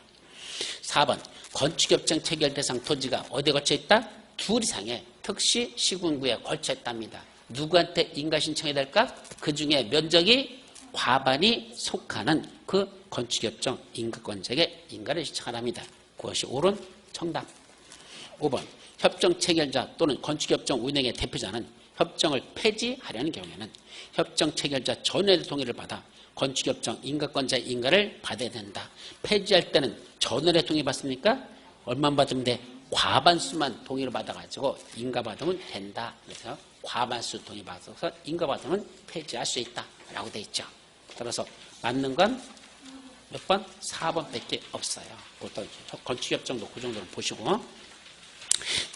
4번 건축협정 체결 대상 토지가 어디에 걸쳐 있다? 둘 이상의 특시 시군구에 걸쳐 있답니다. 누구한테 인가 신청해야 될까? 그 중에 면적이 과반이 속하는 그 건축협정 인가권자에게 인가를 신청하랍니다. 그것이 옳은 정답. 5번 협정 체결자 또는 건축협정 운영의 대표자는 협정을 폐지하려는 경우에는 협정 체결자 전원의 동의를 받아 건축협정 인가권자의 인가를 받아야 된다. 폐지할 때는 전원의 동의 받습니까? 얼마만 받으면 돼? 과반수만 동의를 받아가지고 인가받으면 된다. 그래서 과반수 동의 받아서 인가받으면 폐지할 수 있다. 라고 돼 있죠. 따라서 맞는 건 몇 번? 4번밖에 없어요. 그것도 건축협정도 그 정도로 보시고.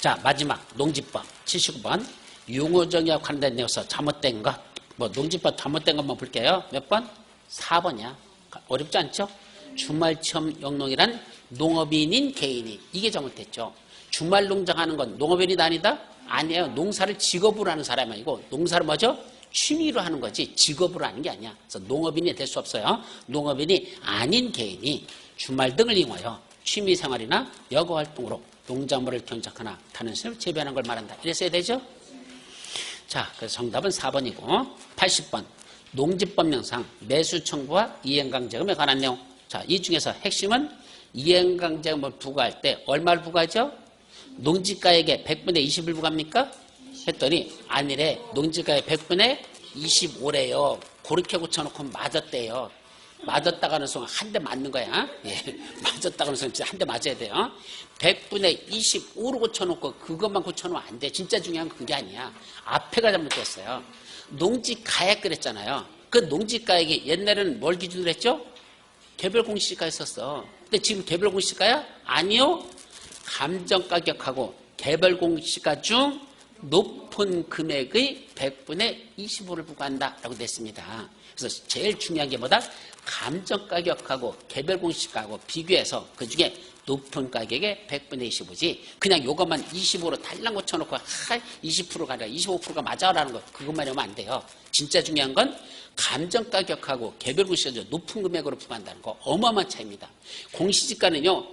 자, 마지막 농지법 79번 용어정의와 관련된 내용에서 잘못된 것. 뭐 농지법 잘못된 것만 볼게요. 몇 번? 4번이야. 어렵지 않죠? 주말체험 영농이란 농업인인 개인이 이게 잘못됐죠. 주말 농장하는 건 농업인이 아니다? 아니에요. 농사를 직업으로 하는 사람이 아니고 농사를 뭐죠? 취미로 하는 거지 직업으로 하는 게 아니야. 그래서 농업인이 될 수 없어요. 농업인이 아닌 개인이 주말 등을 이용하여 취미생활이나 여가활동으로 농작물을 경작하나 다른 것을 재배하는 걸 말한다. 이랬어야 되죠? 자, 그래서 정답은 4번이고 80번 농지법령상 매수 청구와 이행강제금에 관한 내용. 자, 이 중에서 핵심은 이행강제금을 부과할 때 얼마를 부과하죠? 농지가액의 100분의 20을 부과합니까? 했더니 아니래. 농지가의 100분의 25래요. 그렇게 고쳐놓고 맞았대요. 맞았다가 하는 순간 한 대 맞는 거야. 예, 맞았다가 하는 순간 진짜 한 대 맞아야 돼요. 100분의 25로 고쳐놓고 그것만 고쳐놓으면 안 돼. 진짜 중요한 건 그게 아니야. 앞에가 잘못됐어요. 농지가액 그랬잖아요. 그 농지가액이 옛날에는 뭘 기준으로 했죠? 개별공시지가 했었어. 근데 지금 개별공시지가야? 아니요. 감정가격하고 개별공시지가 중 높은 금액의 100분의 25를 부과한다라고 됐습니다. 그래서 제일 중요한 게 뭐다? 감정가격하고 개별공시지가하고 비교해서 그중에 높은 가격의 100분의 25지 그냥 요것만 25로 달랑 고쳐놓고 20%가 아니라 25%가 맞아라는 거 그것만 하면 안 돼요. 진짜 중요한 건 감정가격하고 개별공시지가 높은 금액으로 부과한다는 거 어마어마한 차이입니다. 공시지가는요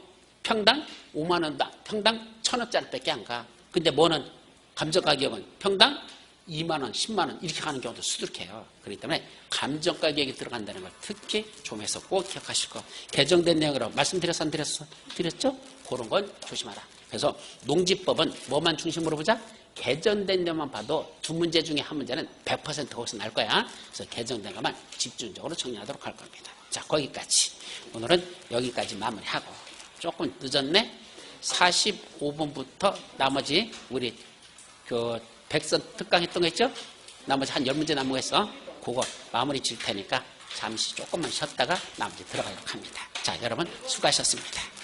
평당 5만 원도 평당 1,000원짜리밖에 안 가. 근데 뭐는 감정가격은 평당 2만 원, 10만 원 이렇게 가는 경우도 수두룩해요. 그렇기 때문에 감정가격이 들어간다는 걸 특히 좀해서 꼭 기억하실 거. 개정된 내용이라고 말씀드렸죠? 그런 건 조심하라. 그래서 농지법은 뭐만 중심으로 보자? 개정된 데만 봐도 두 문제 중에 한 문제는 100% 거기서 날 거야. 그래서 개정된 것만 집중적으로 정리하도록 할 겁니다. 자, 거기까지. 오늘은 여기까지 마무리하고. 조금 늦었네? 45분부터 나머지 우리 그 백선 특강 했던 거 있죠? 나머지 한 10문제 남은 거 있어. 그거 마무리 질 테니까 잠시 조금만 쉬었다가 나머지 들어가도록 합니다. 자, 여러분 수고하셨습니다.